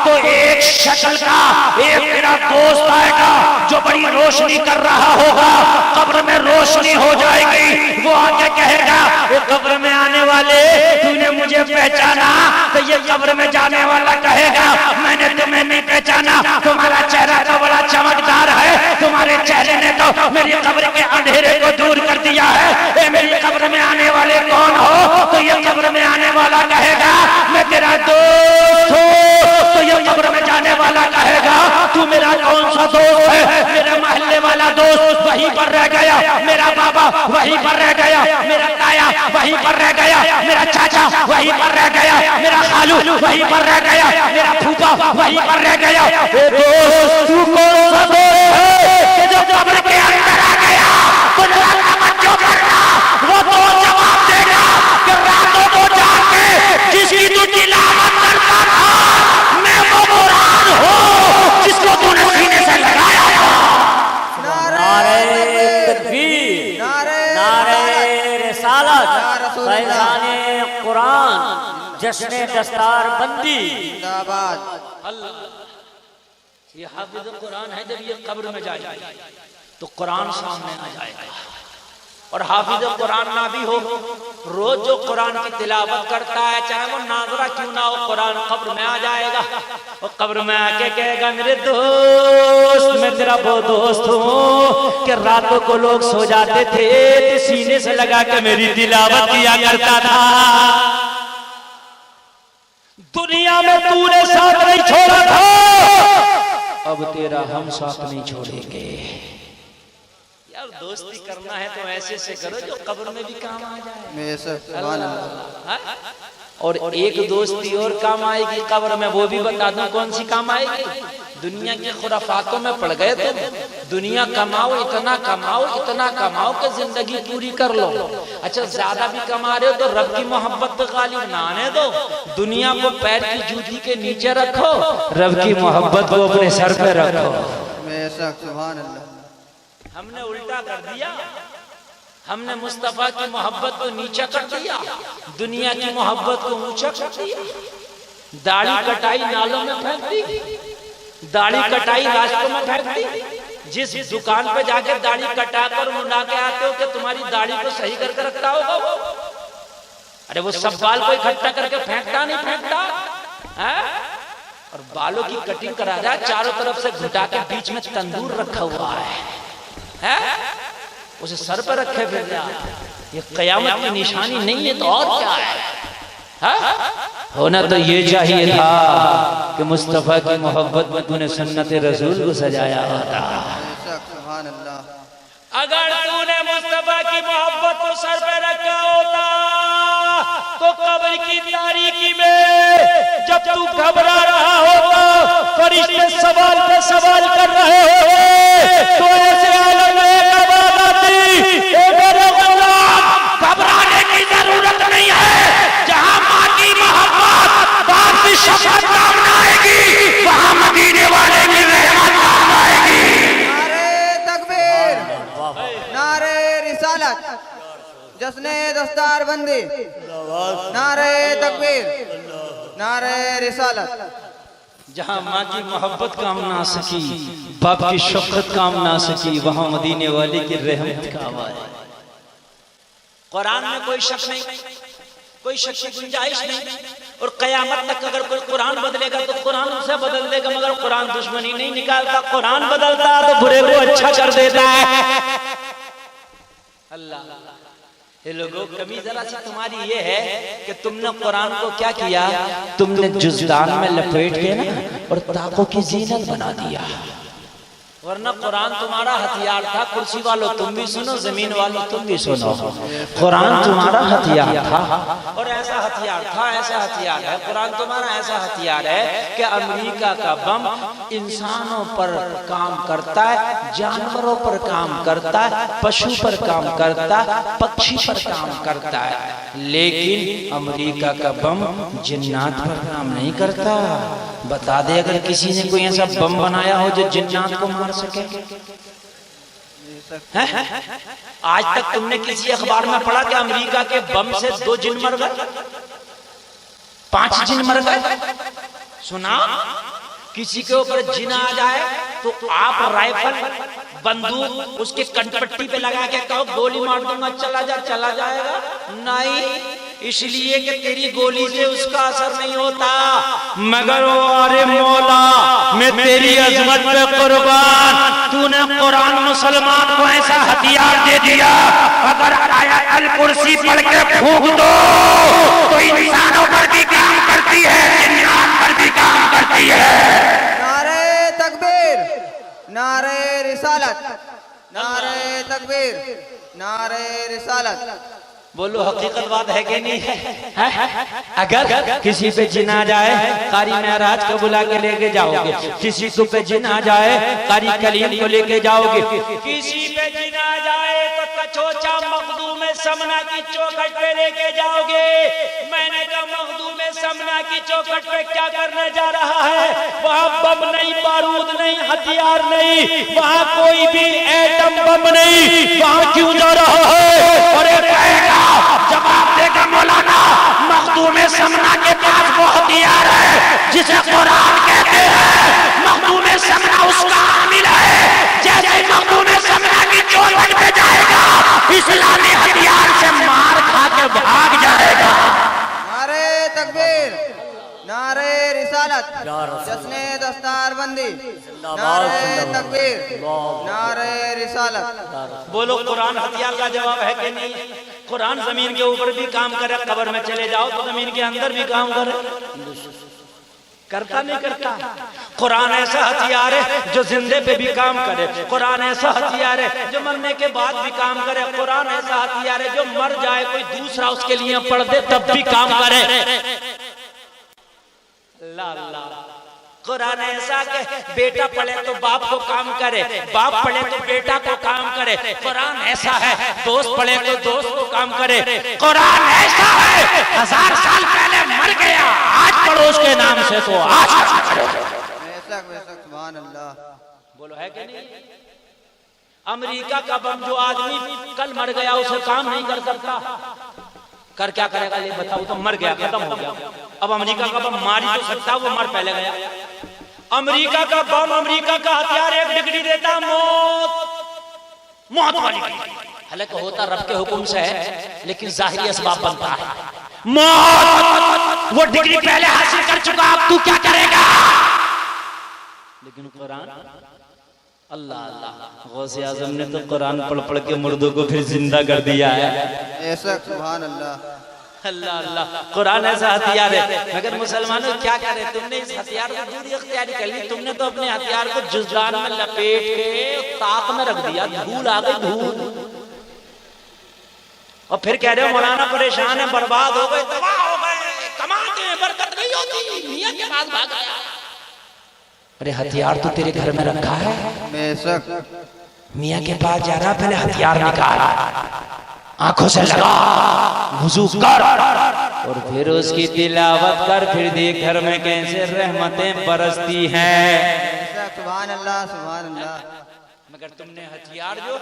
तो एक शक्ल का एक तेरा दोस्त आएगा जो बड़ी रोशनी कर रहा होगा। कब्र में रोशनी हो जाएगी, वो आके कहेगा वो कब्र में आने वाले तूने मुझे पहचाना? तो ये कब्र में जाने वाला कहेगा मैंने तुम्हें नहीं पहचाना, तुम्हारा चेहरा तो बड़ा चमकदार है, तुम्हारे चेहरे ने तो मेरी कब्र के अंधेरे को दूर कर दिया है। मेरी कब्र में आने वाले कौन हो? तो ये कब्र में आने वाला कहेगा मैं तेरा दोस्त हूँ। तो ये कब्र में जाने वाला कहेगा तू मेरा कौन सा दोस्त है? मेरा मोहल्ले वाला दोस्त वहीं पर रह गया, मेरा बाबा वहीं पर रह गया, मेरा ताया वहीं पर रह गया, मेरा चाचा वहीं पर रह गया, मेरा खालू वहीं पर रह गया, मेरा फूफा वहीं पर रह गया। दोस्त तू कौन सा दोस्त है जो कब्र के अंदर आ गया? तो जरा तवज्जो करना, वो तो जवाब देगा कि रातों को जाके जिसकी तू तिलावत करता था मैं वो कुरान हूँ जिसको तूने सीने से लगाया था। नारे तकबीर, नारे रिसालत, फैज़ाने कुरान, जश्ने दस्तार बंदी। ये हाफिज़ कुरान है, जब ये कब्र में जाएगा तो कुरान सामने आ जाएगा। और हाफिज़ कुरान ना भी हो, रोज जो कुरान की तिलावत करता है चाहे वो नाज़रा क्यों ना हो, कुरान कब्र में आ जाएगा और कब्र में आके कहेगा मेरे दोस्त मैं तेरा वो दोस्त हूँ कि रातों को लोग सो जाते थे तो सीने से लगा के मेरी तिलावत किया करता था। दुनिया में तूने साथ नहीं छोड़ा था, अब तेरा हम साथ नहीं छोड़ेंगे। यार दोस्ती करना है तो ऐसे से करो जो कब्र में भी काम आ जाए। और एक दोस्ती और काम आएगी कब्र में, वो भी बता दूं कौन सी काम आएगी। दुनिया के खुराफातों में पड़ गए तुम, दुनिया कमाओ इतना कमाओ कि जिंदगी पूरी कर लो। अच्छा ज्यादा भी कमा रहे हो तो रब की मोहब्बत पे गालिब ना आने दो, दुनिया को पैर की जूती के नीचे रखो, रब की मोहब्बत को अपने सर पे रखो। सुभान अल्लाह। हमने उल्टा कर दिया, हमने मुस्तफा की मोहब्बत को नीचा कर दिया, दुनिया की मोहब्बत को ऊंचा कर दिया। दाढ़ी कटाई नालों में फेंक दी, दाढ़ी कटाई रास्तों में फेंक दी। जिस दुकान पे जाके दाढ़ी कटा कर मुंडा के आते हो कि तुम्हारी दाढ़ी को सही करके रखता होगा वो, अरे वो सब बाल को इकट्ठा करके फेंकता नहीं फेंकता है? और बालों की कटिंग करा रहा है, चारों तरफ से घुटा के बीच में तंदूर रखा हुआ है? उसे सर पर रखे फिर ये कयामत की निशानी नहीं है तो और क्या है? होना तो ये चाहिए था कि मुस्तफा की मोहब्बत में तूने सुन्नत रसूल को सजाया होता। अगर तूने मुस्तफा की मोहब्बत को सर पे रखा होता तो कब्र की तारीकी में जब तू घबरा रहा होता, फरिश्ते सवाल पे सवाल कर रहे होते तो ऐसे आलम में आवाज आती, ए मेरे गुलाम घबराने की जरूरत नहीं है, जहां मां की मोहब्बत बाप की शफकत काम न आएगी वहां मदीने वाले की रहमत काम आएगी। नारे तकबीर, नारे रिसालत, जश्ने दस्तार बंदी, नारे तकबीर, नारे रिसालत। जहां माँ की मोहब्बत काम ना सकी, बाप की शफकत काम ना सकी, वहां मदीने वाले की रहमत काम आए। कुरान में कोई शक नहीं, कोई शक की गुंजाइश नहीं। और कयामत तक अगर कोई कुरान बदलेगा तो कुरान उसे बदल देगा, मगर कुरान दुश्मनी नहीं निकालता, कुरान बदलता तो बुरे को अच्छा कर देता है। अल्लाह ये लोगों कमी जरा सी तुम्हारी ये है कि तुमने कुरान को क्या किया, तुमने जुज़दान में लपेट के ना और ताकों की जीनत बना दिया। वरना कुरान तुम्हारा हथियार था। कुर्सी वालों तुम भी सुनो, जमीन वालों तुम भी सुनो, कुरान तुम्हारा हथियार था। और ऐसा हथियार था, ऐसा हथियार है कुरान तुम्हारा, ऐसा हथियार है कि अमेरिका का बम इंसानों पर काम करता है, जानवरों पर काम करता है, पशु पर काम करता है, पक्षी पर काम करता है, लेकिन अमेरिका का बम जिन्नात पर काम नहीं करता। बता दे अगर किसी ने कोई ऐसा बम बनाया हो जो जिन्नात को मार सके। है? आज तक तुमने किसी अखबार में पढ़ा कि अमेरिका के बम से 2 जिन मर गए, 5 जिन मर गए? सुना? किसी के ऊपर जिन आ जाए तो आप राइफल बंदूक उसके कंठपट्टी पे लगा के कहो गोली मार दूंगा, चला जाएगा? नहीं, इसलिए कि तेरी गोली से उसका असर नहीं होता। मगर अरे मौला मैं तेरी अजमत पे कुर्बान, तूने कुरान मुसलमान को ऐसा हथियार दे दिया, अगर आयत अल कुर्सी पढ़ के फूंक दो तो इंसानों पर भी काम करती है, जिन्नात पर भी काम करती है। नारे तकबीर, नारे रिसालत, नारे तकबीर, नारे रिसालत। बोलो हकीकत बात है कि नहीं है? अगर किसी पे जिन आ जाए कारी महराज को बुला के लेके जाओगे, किसी को पे जिन आ जाए कारी कलीम को लेके जाओगे, किसी पे जिन आ जाए तो कचोचा मखदूम समना की चौखट पे लेके जाओगे। मैंने कहा मखदूम समना की चौखट पे क्या करने जा रहा है? वहाँ बम नहीं, बारूद नहीं, हथियार नहीं, वहाँ कोई भी एटम बम नहीं, वहाँ क्यों जा रहा है? और जवाब देगा मौलाना, मखदूम समना के पास वो हथियार है जिसे कुरान कहते हैं। मखदूम समना उसका आमिल है। जैसे मखदूम समना की चौखट पे जाएगा, इस्लामी हथियार से मार खा के भाग जाएगा। नारे तकबीर, नारे रिसालत, जश्ने दस्तारबंदी, नारे तकबीर, नारे रिसालत। बोलो कुरान हथियार का जवाब है कि नहीं? कुरान जमीन के ऊपर भी काम करे, कब्र में चले जाओ तो जमीन के अंदर भी काम करे, करता नहीं करता? कुरान ऐसा हथियार है जो जिंदे पे भी काम करे, कुरान ऐसा हथियार है जो मरने के बाद भी काम करे, कुरान ऐसा हथियार है जो मर जाए कोई दूसरा उसके लिए पढ़ दे तब भी काम करे। ला ला कुरान ऐसा के बेटा पढ़े तो बाप को काम करे, बाप पढ़े तो बेटा को काम करे। कुरान ऐसा है दोस्त पढ़े तो दोस्त को काम करे। कुरान ऐसा है 1000 साल पहले मर गया, आज पढ़ो उसके नाम से तो आज। बेशक बेशक, सुभान अल्लाह। बोलो है कि नहीं? अमेरिका का बम जो आदमी कल मर गया उसे काम नहीं कर सकता, कर क्या करेगा ये बताओ? तो मर गया, खत्म हो गया। अब अमेरिका का बम मार ही तो सकता, वो मर पहले गया। अमेरिका का बम, अमेरिका का हथियार 1 डिग्री देता मौत वाली। हालांकि होता रब के हुक्म से है, लेकिन जाहिरी असबाब बनता है। मौत वो डिग्री पहले हासिल कर चुका, अब तू क्या करेगा? लेकिन कुरान, अल्लाह अल्लाह, गौसे आजम ने तो कुरान पढ़ पढ़ के मुर्दों को फिर जिंदा कर दिया है। बेशक, सुभान अल्लाह। अल्लाह अल्लाह, कुरान ऐसा हथियार है। मगर मुसलमानों क्या करें, तुमने इस हथियार को दूरी अख्तियार कर ली। तुमने तो अपने हथियार को जुज़दान में लपेट के ताक में रख दिया, धूल आ गई धूल। और फिर कह रहे हो मौलाना परेशान है, बर्बाद हो गए, तबाह हो गए, कमाते हैं बरकत नहीं होती, मियां के पास भाग गया। अरे हथियार तो तेरे घर में रखा है। बेशक, मियां के पास जा रहा, पहले हथियार निकाल, आंखों से लगा, वुजू कर और फिर उसकी तिलावत कर, फिर देख घर में कैसे रहमतें बरसती हैं। सुभान अल्लाह, सुभान अल्लाह। मगर तुमने हथियार जो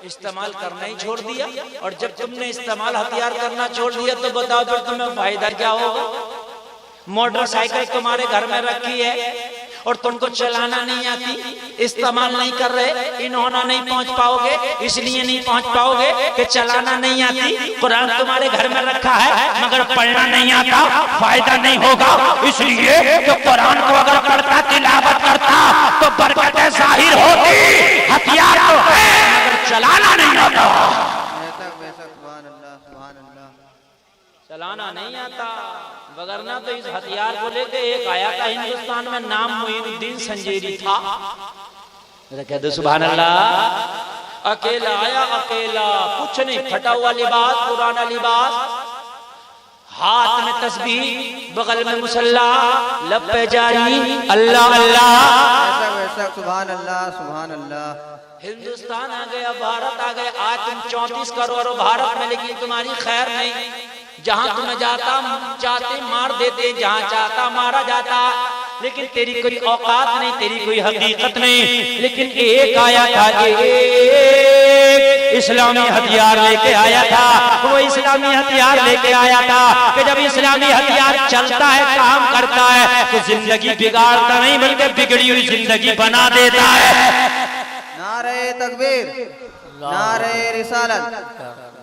इस्तेमाल करना ही छोड़ दिया, और जब तुमने इस्तेमाल हथियार करना छोड़ दिया तो बताओ फिर तुम्हें फायदा क्या होगा? मोटरसाइकिल तुम्हारे घर में रखी है और तुमको चलाना नहीं आती, इस्तेमाल नहीं कर रहे, इन्होंने नहीं पहुंच पाओगे, इसलिए नहीं पहुंच पाओगे कि चलाना नहीं आती। कुरान तुम्हारे घर में रखा है मगर पढ़ना नहीं आता, फायदा नहीं होगा, इसलिए कि कुरान को अगर पढ़ता, तिलावत करता तो बरकतें जाहिर होती। हथियार तो है मगर चलाना नहीं आता। बेशक बेशक, सुभान अल्लाह, सुभान अल्लाह। चलाना नहीं आता, वगरना तो इस हथियार को लेके एक आया था हिंदुस्तान में, नाम मोइनुद्दीन संजेरी था। कह दो सुभान अल्लाह। अकेला आया, अकेला, कुछ नहीं, फटा हुआ लिबास, पुराना लिबास, हाथ में तस्बीह, बगल में मुसल्ला, लब पे जारी, अल्लाह अल्लाह। बेशक सुभान अल्लाह सुभान अल्लाह। हिंदुस्तान आ गया, भारत आ गया, आज तुम 34 करोड़ भारत में, लेकिन तुम्हारी खैर नहीं। जहां तुम्हें चाहते मार देते, जहां चाहता मारा जाता, लेकिन तेरी कोई औकात नहीं, तेरी कोई हकीकत नहीं। लेकिन एक आया था, एक इस्लामी हथियार लेके आया था। वो इस्लामी हथियार लेके आया था कि जब इस्लामी हथियार चलता है, काम करता है, तो जिंदगी बिगाड़ता नहीं बल्कि बिगड़ी हुई जिंदगी बना देता है। नारे तकबीर, नारे रिसालत,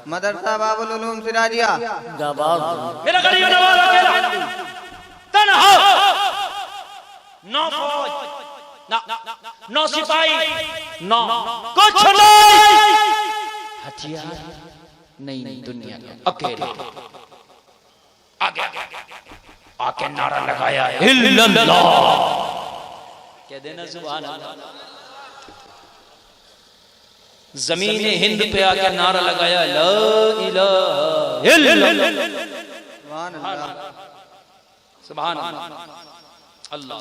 मदरसा बाबुल उलूम सिराजिया। मेरा गरीब नवाज अकेला, तन्हा, नौ फौज, नौ सिपाही, नौ कुछ नहीं, हथियार नहीं दुनिया का, अकेला आके नारा लगाया इल्लल्लाह, कह देना सुभान अल्लाह। जमीन हिंद पे आके नारा लगाया ला इलाहा इल्लल्लाह, सुभान अल्लाह सुभान अल्लाह,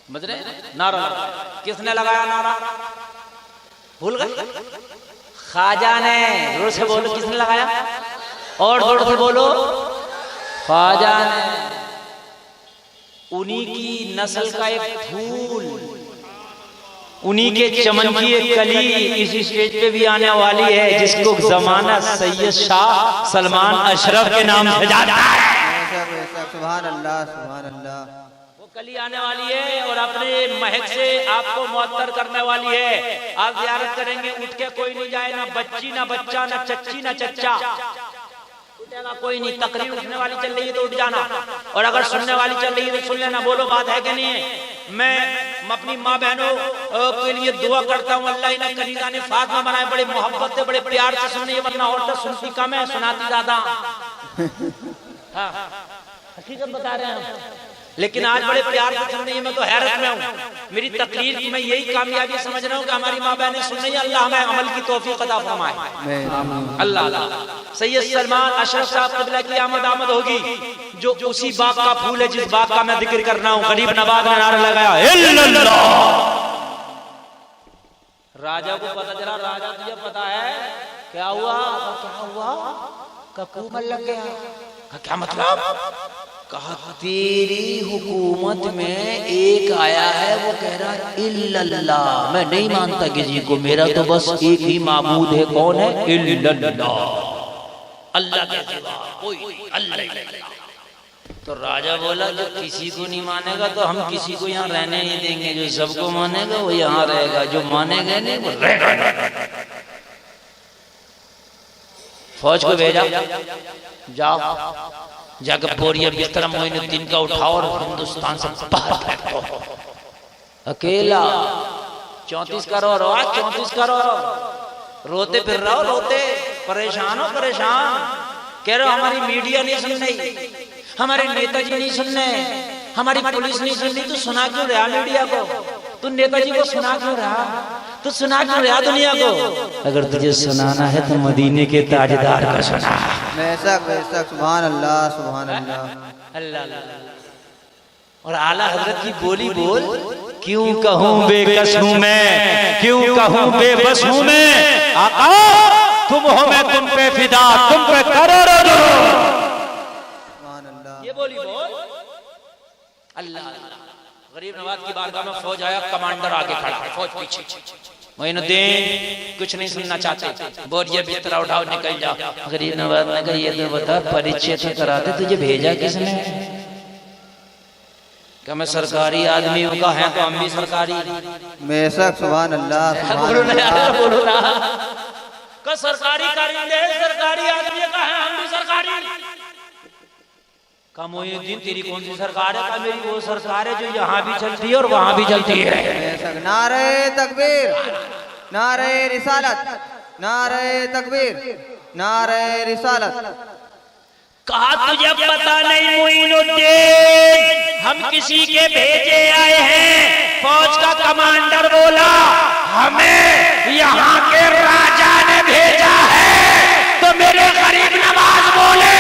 समझ रहे? नारा लगाया, किसने लगाया नारा? भूल गए? ख्वाजा ने। जोर से बोलो, किसने लगाया? और जोर से बोलो, ख्वाजा ने। उन्हीं की नस्ल का एक फूल, उन्हीं के चमन की एक कली इस स्टेज पे भी आने वाली है, जिसको जमाना सैयद शाह सलमान अशरफ के नाम से जाता है। सुभान अल्लाह सुभान अल्लाह। वो कली आने वाली है और अपने महक से आपको मुअत्तर करने वाली है। आप ज़ियारत करेंगे, उठ के कोई नहीं जाए, ना बच्ची ना बच्चा, ना चच्ची ना चच्चा, उठेगा कोई नहीं। तकरीर उठने वाली चल रही है तो उठ जाना, और अगर सुनने वाली चल रही है तो सुन लेना। बोलो, बात है कि नहीं है? मैं अपनी माँ बहनों के लिए दुआ करता हूँ, अल्लाह इन्हें कलीजा ने फातिमा बनाए, बड़े मोहब्बत से, बड़े प्यार से सुनिए, वरना औरतें सुनती कम है, सुनाती ज्यादा। हाँ, हकीकत बता रहे हैं, लेकिन आज बड़े प्यार से सुन रही है। मैं तो हैरत में हूँ। मेरी तकरीर की मैं यही कामयाबी समझ रहा हूँ कि हमारी माँ बहनें सुन रही है। अल्लाह हमें अमल की तौफीक अता फरमाए। अल्लाह। सैयद सलमान अशरफ साहब क़िबला की आमद होगी, जो उसी बाग का फूल है जिस बाग का मैं जिक्र कर रहा हूँ। गरीब नवाज ने नारा लगाया इल्लल्लाह। राजा को पता चला, राजा तुझे पता है क्या हुआ? क्या हुआ? कूमल लग गया। क्या मतलब? कहा तेरी हुकूमत में एक आया है, वो कह रहा है इल्लल्लाह, मैं नहीं मानता किसी को, मेरा तो बस एक ही माबूद है। कौन है? इल्लल्लाह, अल्लाह के सिवा कोई अल्लाह। तो राजा बोला, जो किसी को नहीं मानेगा तो हम किसी को यहाँ रहने नहीं देंगे, जो सबको मानेगा वो यहाँ रहेगा, जो मानेगा नहीं वो रहेगा। फौज को भेजा, जाओ जाकर बोरिया बिस्तर मोइनुद्दीन का उठाओ और हिंदुस्तान से बाहर फेंको। अकेला 34 करोड़, 34 करोड़ रोते फिर रहो, रोते, परेशान हो, परेशान। कह रहे हो हमारी मीडिया नहीं सुन रही, हमारे नेताजी नहीं सुनने, हमारी पुलिस नहीं सुन रही, तो सुना क्यों रहा मीडिया को? तू नेताजी को सुना क्यों रहा? तू सुना क्यों रहा दुनिया को? अगर तुझे सुनाना है तो मदीने के ताजदार का सुना। बेशक बेशक, सुभान अल्लाह सुभान अल्लाह अल्लाह। और आला हजरत की बोली बोल, क्यों कहूँ बेकस हूँ मैं, क्यों कहूँ बेबस हूँ मैं, आका तुम हो मैं तुम पे फिदा, तुम पे करोड़ों सुभान अल्लाह। ये बोली बोल। अल्लाह। गरीब नवाज की बारगाह में फौज आया, कमांडर आगे खड़ा, फौज पीछे। मोइनुद्दीन कुछ नहीं सुनना चाहते, बोरिया बिस्तरा उठाओ, निकल जाओ। गरीब नवाज ने कहा, ये तो बता, परिचय तो कराते, तुझे भेजा किसने? क्या मैं सरकारी आदमी हूँ? का है तो हम भी सरकारी। बेशक सुभान अल्लाह बोलो ना यार, बोलो ना। का सरकारी कारिंदे, सरकारी आदमी का है, हम भी सरकारी। का मोइनुद्दीन तेरी कौन सी सरकार है? का मेरी वो सरकार है जो यहाँ भी चलती है और वहाँ भी चलती है। बेशक। नारे तकबीर, नारे रिसालत, नारे तकबीर, नारे रिसालत। कहा तुझे पता नहीं मोइनुद्दीन, हम किसी के भेजे आए हैं, फौज का कमांडर बोला, हमें यहाँ के राजा ने भेजा है। तो मेरे गरीब नवाज बोले,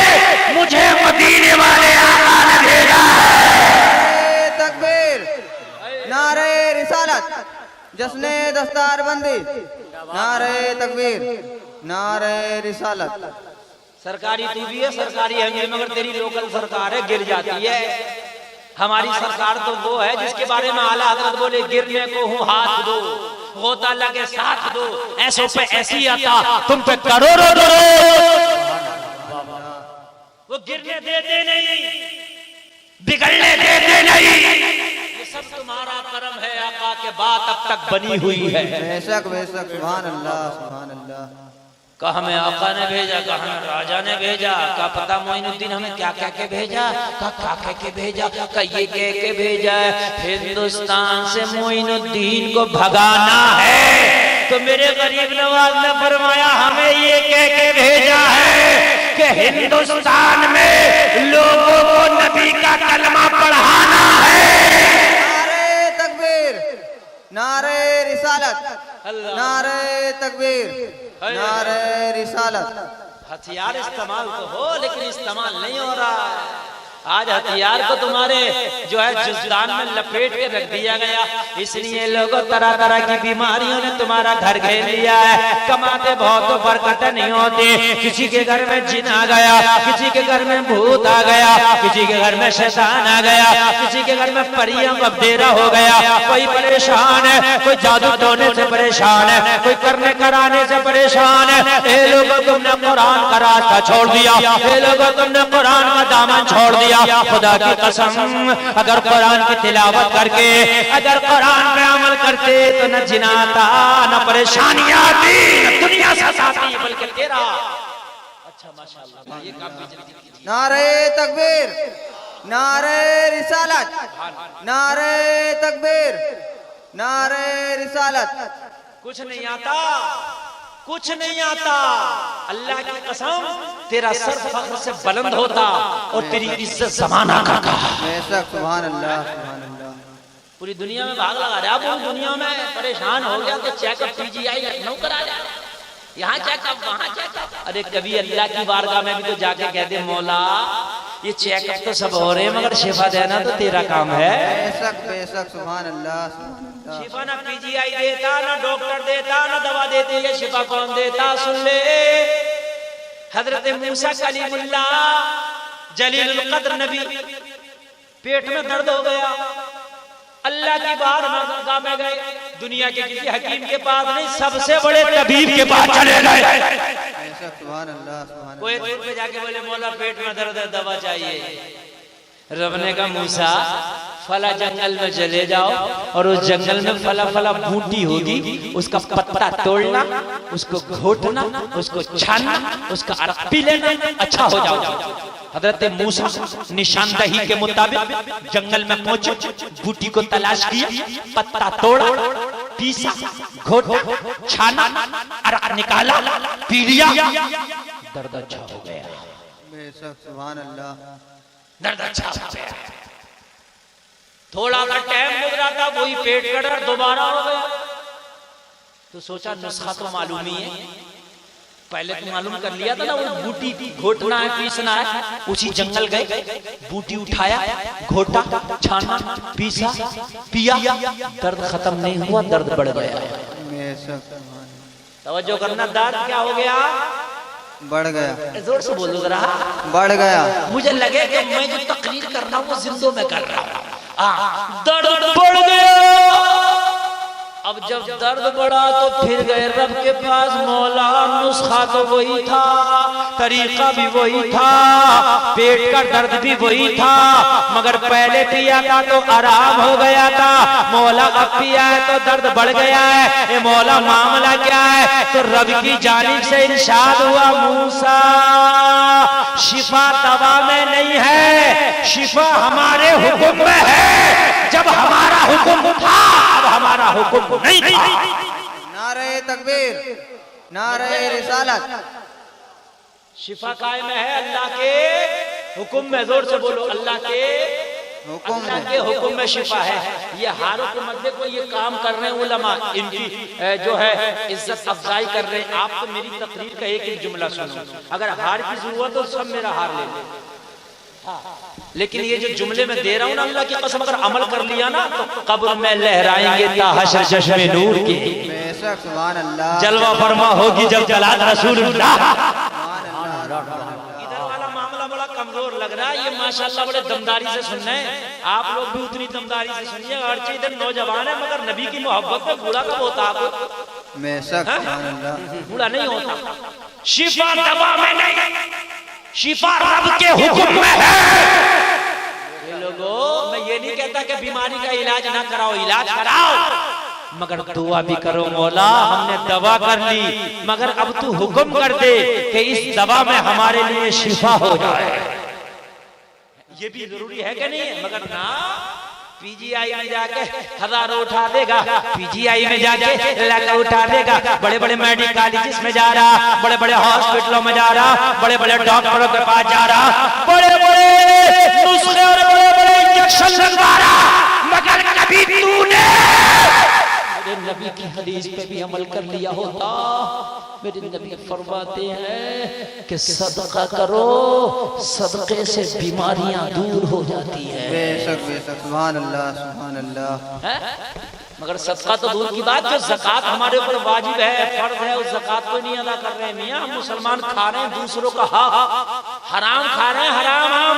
मुझे मदीने वाले आका ने भेजा है। तकबीर, नारे रिसालत, जश्ने दस्तारबंदी, नारे तकबीर, नारे रिसालत। सरकारी तू भी है, सरकारी हम भी, मगर तेरी लोकल सरकार है, गिर जाती है। हमारी सरकार तो वो है जिसके बारे में आला हजरत बोले, गिरने को हूँ हाथ दो, होता लगे साथ दो, ऐसों पे ऐसी आता, तुम पे करोड़ों वो गिरने देते नहीं, बिगड़ने देते नहीं। ये सब तुम्हारा करम है आका के बात अब तक बनी हुई है। बेशक बेशक, सुभान अल्लाह सुभान अल्लाह। कहा हमें आका ने भेजा, कहा हमें राजा ने भेजा, का पता मोइनुद्दीन हमें क्या क्या के भेजा, का कह के भेजा, का ये कह के भेजा है हिंदुस्तान से मोइनुद्दीन को भगाना है। तो मेरे गरीब नवाज ने फरमाया हमें ये कह के भेजा है कि हिंदुस्तान में लोगों को नबी का कलमा पढ़ाना है। नारे तकबीर, नारे रिसालत, नारे तकबीर, नारे रिसालत। हथियार इस्तेमाल तो हो, लेकिन इस्तेमाल नहीं हो रहा है। आज हथियार को तुम्हारे जो है जुज़दान में लपेट के रख दिया गया, इसलिए लोगों तरह तरह की बीमारियों ने तुम्हारा घर घेर लिया है। कमाते बहुत तो बरकत नहीं होती, किसी के घर में जिन आ गया, किसी के घर में भूत आ गया, किसी के घर में शैतान आ गया, किसी के घर में परियां बब्देरा हो गया। कोई परेशान है, कोई जादू टोने से परेशान है, कोई करने कराने से परेशान है। ए लोगों तुमने कुरान का रास्ता छोड़ दिया, ए लोगों तुमने कुरान का दामन छोड़ दिया। खुदा की कसम, अगर कुरान की तिलावत करके, अगर कुरान पे अमल करते तो न जिनाता, न परेशानियां आती, न दुनिया सताती, बल्कि तेरा अच्छा माशाअल्लाह ये काम भी जल्दी कीजिए। नारे तकबीर, नारे रिसालत, नारे तकबीर, नारे रिसालत। कुछ नहीं आता, कुछ नहीं आता। अल्लाह की कसम, तेरा सर फख्र से बुलंद होता और तेरी इज्जत ज़माना करता। बेशक, सुभान अल्लाह सुभान अल्लाह। पूरी दुनिया में भाग लगा रहा, पूरी दुनिया में परेशान हो गया तो चेकअप पीजीआई लखनऊ करा जा, यहाँ चेकअप वहाँ चेकअप। अरे कभी अल्लाह की बारगाह में भी तो जाके कह दे, मौला ये चेकअप तो सब हो रहे हैं मगर शिफा देना तो तेरा काम है। बेशक बेशक, सुभान अल्लाह सुभान अल्लाह। शिफा ना पीजीआई देता, ना डॉक्टर देता, ना दवा देती, ये शिफा कौन देता? सुन ले, हजरत मूसा कलीमुल्लाह जलीलुल कद्र नबी, पेट में दर्द हो गया, अल्लाह की बारगाह में गए, दुनिया के किसी हकीम के पास नहीं, सबसे बड़े तबीब के पास चले गए। बेशक, सुभान अल्लाह सुभान कोई अल्लाह। दूर पे जाके बोले मौला पेट में दर्द है, दवा चाहिए। रब ने कहा मूसा फला जंगल में चले जाओ और उस जंगल में फला फला बूटी होगी, उसका पत्ता तोड़ना, उसको घोटना, उसको छानना, उसका अरक पी लेना, अच्छा हो जाओ। हजरत मूसा निशानदही के मुताबिक जंगल में पहुंचे, बूटी को तलाश किया, पत्ता तोड़ा, पीसा, घोटा, छाना, अरक निकाला, पी लिया, दर्द अच्छा हो गया। बेशक, सुभान अल्लाह। दर्द अच्छा हो गया। थोड़ा सा टाइम गुजरा था, वही पेट का दर्द दोबारा हो गया। तो सोचा नुस्खा तो मालूम ही है, पहले तो मालूम कर लिया था ना, वो बूटी घोटना है, पीसना है। उसी जंगल गए, बूटी उठाया, घोटा, छाना, पीसा, पिया, दर्द खत्म नहीं हुआ, दर्द बढ़ गया। बेशक, तवज्जो करना, दर्द क्या हो गया? बढ़ गया। जोर से बोलो जरा। बढ़ गया। मुझे लगे कि मैं जो तकरीर कर रहा हूँ वो जिंदों में कर रहा हूँ। दर्द बढ़ गया। अब जब दर्द बढ़ा तो फिर गए रब के पास, मौला नुस्खा तो वही था, तरीका भी वही था, पेट का दर्द भी वही था, मगर पहले पिया था तो आराम हो गया था, मौला अब पिया है तो दर्द बढ़ गया है। ए मौला मामला क्या है? तो रब की जानिब से इरशाद हुआ, मूसा शिफा दवा में नहीं है, शिफा हमारे हुक्म में है। जब हमारा हुक्म था, अब हमारा हुक्म नहीं था। नारे तकबीर, नारे रिसालत। शिफा कायम है अल्लाह के हुक्म में। जोर से बोलो, अल्लाह के हुक्म अल्लाह में। के हुक्म में शिफा है। ये हारों के मध्य को ये काम कर रहे हैं उलमा, इनकी जो है इज्जत अफजाई कर रहे हैं। आप तो मेरी तकरीर का एक एक जुमला सुनो, अगर हार की जरूरत हो तो सब मेरा हार ले लो, लेकिन ये जो जुमले में दे रहा हूं ना, अल्लाह की कसम अगर अमल कर लिया ना तो कब्र में लहराएंगे ताहशर चश्मे नूर के। बेशक सुभान अल्लाह। जलवा फरमा होगी जब जलाल रसूलुल्लाह। सुभान अल्लाह। इधर वाला मामला बड़ा कमजोर लग रहा है, ये माशाल्लाह बड़े दमदारी से सुन रहे हैं। आप लोग भी उतनी दमदारी से सुनिए। हर चीज इधर नौजवान है, मगर नबी की मोहब्बत में बूढ़ा कब होता आप? बेशक सुभान अल्लाह। बूढ़ा नहीं होता। शिफा दवा में नहीं, शिफा रब के हुक्म में है। ये लोगों, मैं ये नहीं कहता कि बीमारी का इलाज ना कराओ, इलाज कराओ, मगर दुआ भी करो। मौला हमने दवा कर ली, मगर अब तू हुक्म कर दे कि इस दवा में हमारे लिए शिफा हो जाए। ये भी जरूरी है कि नहीं है? मगर ना, पीजीआई में जाके हजारों उठा देगा, पीजीआई में जाके लाख उठा देगा, बड़े बड़े मेडिकल कॉलेजेस में जा रहा, बड़े बड़े हॉस्पिटलों में जा रहा, बड़े बड़े डॉक्टरों के पास जा रहा, बड़े बड़े नुस्खे और बड़े बड़े इंजेक्शन लगवा रहा, मगर कभी तूने मेरे नबी की हदीस पे भी अमल कर लिया होता। मेरे नबी फरमाते हैं कि सदका करो, सदके से बीमारियां दूर हो जाती है। बेशक बेशक सुभान अल्लाह सुभान अल्लाह। मगर सदका तो दूर की बात, जो ज़कात हमारे ऊपर वाजिब है, फर्ज है, उस ज़कात को नहीं अदा कर रहे हैं। मियां हम मुसलमान खा रहे हैं दूसरों का हक, हराम खा रहे हैं, हराम। हम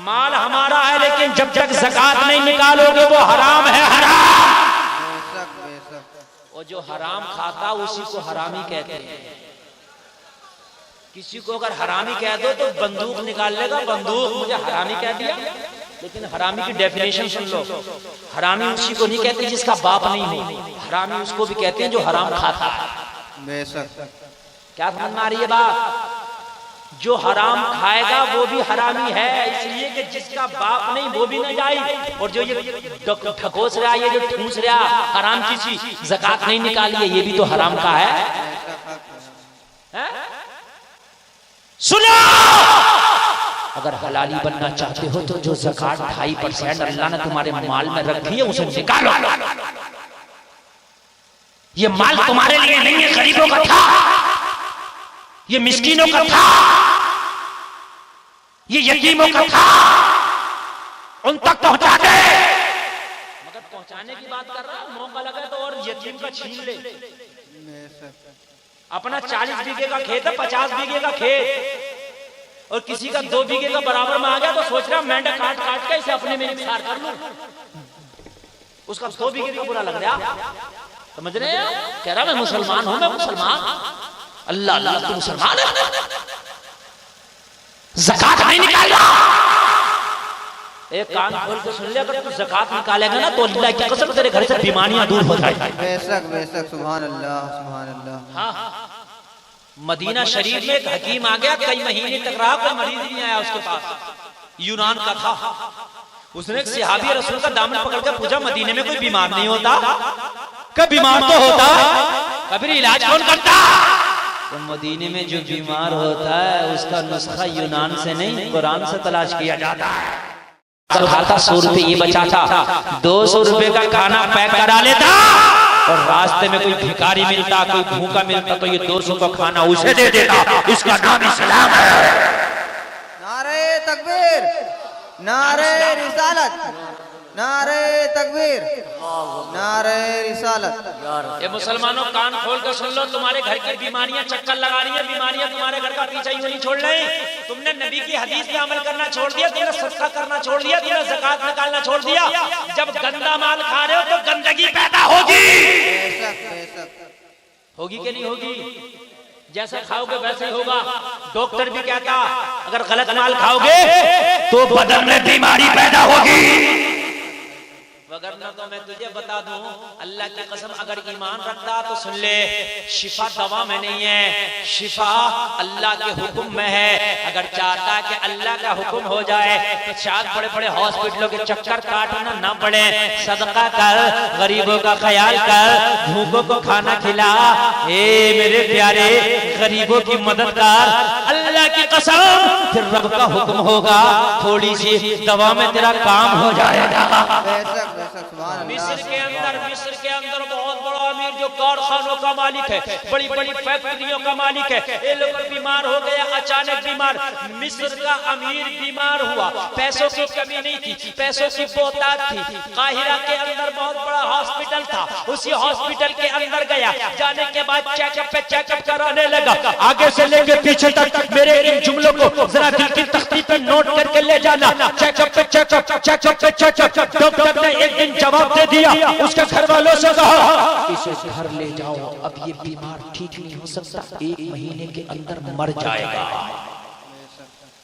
माल हमारा है, लेकिन जब तक ज़कात नहीं निकालोगे वो हराम है, हराम। और जो हराम खाता उसी को हरामी कहते हैं। किसी को अगर हरामी कह दो तो बंदूक निकाल लेगा, बंदूक मुझे हरामी कह दिया। लेकिन हरामी की डेफिनेशन सुन लो, हरामी उसी को नहीं कहते जिसका बाप नहीं हो, हरामी उसको भी कहते हैं जो हराम खाता है। बेशक। क्या समझ में आ रही है बात? जो हराम खाएगा वो भी हरामी है, इसलिए कि जिसका बाप नहीं वो भी न जाए। और जो ये ठकोस रहा, ये जो ठूस रहा हराम की चीज, ज़कात नहीं निकाली है, ये भी तो हराम का है। सुनो, अगर हलाली बनना चाहते हो तो जो ज़कात 2.5% अल्लाह ने तुम्हारे माल में रखी है उसे निकालो। ये माल तुम्हारे लिए नहीं है, गरीबों का था, ये मिस्कीनों का था, ये यतीमों का था, उन तक पहुंचा दे। मगर पहुंचाने की बात कर रहा हूं, मौका लगा तो और यतीम का छीन ले। अपना 40 बीघे का खेत है, 50 बीघे का खेत, और किसी का 2 बीघे का बराबर में आ गया तो सोच रहा मेंढक काट काट के इसे अपने में निसार कर लूं। उसका 2 बीघे का बुरा लग रहा, समझ रहे हैं? कह रहा मैं मुसलमान हूं, मैं मुसलमान। अल्लाह अल्लाह, तू मुसलमान है, ज़कात नहीं निकाल रहा। एक कान खोल के सुन ले, अगर तू ज़कात निकालेगा ना तो अल्लाह की कसम तेरे घर से बीमारियां दूर हो जाएंगी। बेशक बेशक सुभान अल्लाह सुभान अल्लाह। हाँ, मदीना शरीफ में एक हकीम आ गया, कई महीने तक रहा, कोई मरीज नहीं आया उसके पास, यूनान का था। उसने एक सहाबी रसूल का दामन पकड़ कर पूछा, मदीने में कोई बीमार नहीं होता? कभी बीमार तो होता, कभी इलाज कौन करता? तो मदीने में जो बीमार होता है उसका नुस्खा यूनान से नहीं कुरान से तलाश किया जाता है। कल खाता 100 रुपए ये बचाता, 200 रुपए का खाना पैक करा लेता, और रास्ते में कोई भिखारी मिलता, कोई भूखा मिलता तो ये 200 का खाना उसे दे देता। इसका नाम इस्लाम है। नारे तकबीर, नारे रिसालत, नारे तकबीर, नारे रिसालत। ये मुसलमानों कान खोल कर सुन लो, तुम्हारे घर की बीमारियां चक्कर लगा रही है, बीमारियां तुम्हारे घर का पीछा यूं नहीं छोड़ रही। तुमने नबी की हदीस पे अमल करना छोड़ दिया, तुमने सदका करना छोड़ दिया, तुमने ज़कात निकालना छोड़ दिया। जब गंदा माल खा रहे हो तो गंदगी पैदा होगी। होगी कि नहीं होगी? जैसा खाओगे वैसे ही होगा। डॉक्टर भी कहता अगर गलत माल खाओगे तो बदन में बीमारी पैदा होगी। वगरना तो मैं तुझे बता दूं, अल्लाह की कसम अगर ईमान रखता तो सुन ले, शिफा दवा में नहीं है, शिफा अल्लाह के हुक्म में है। अगर चाहता कि अल्लाह का हुक्म हो जाए तो शायद बड़े बड़े हॉस्पिटलों के चक्कर काटना ना पड़े। सदका कर, गरीबों का ख्याल कर, भूखों को खाना खिला। ए मेरे प्यारे, गरीबों की मदद कर। अल्लाह अल्लाह की कसम, फिर रब का हुक्म होगा, थोड़ी सी दवा में तेरा काम हो जाएगा। बेशक बेशक सुभान मिस्र अल्लाह। के अंदर बहुत बड़ा अमीर जो कारखानों का मालिक है, बड़ी बड़ी फैक्ट्रियों का मालिक है, ये लोग बीमार हो गया, अचानक बीमार। मिस्र का अमीर बीमार हुआ, पैसों की कमी नहीं थी, पैसों की बहुतायत थी। काहिरा के अंदर बहुत बड़ा हॉस्पिटल था, उसी हॉस्पिटल के अंदर गया, जाने के बाद चेकअप पे चेकअप कराने लगा, आगे से लेके पीछे तक मेरे इन जुमलों को जरा दिल की तख्ती पे नोट करके ले जाना। चेकअप पे चेकअप, चेकअप पे चेकअप। डॉक्टर ने एक दिन जवाब दे दिया, उसके घर वालों से कहा इसे घर ले जाओ, अब ये बीमार ठीक नहीं हो सकता, 1 महीने के अंदर मर जाएगा।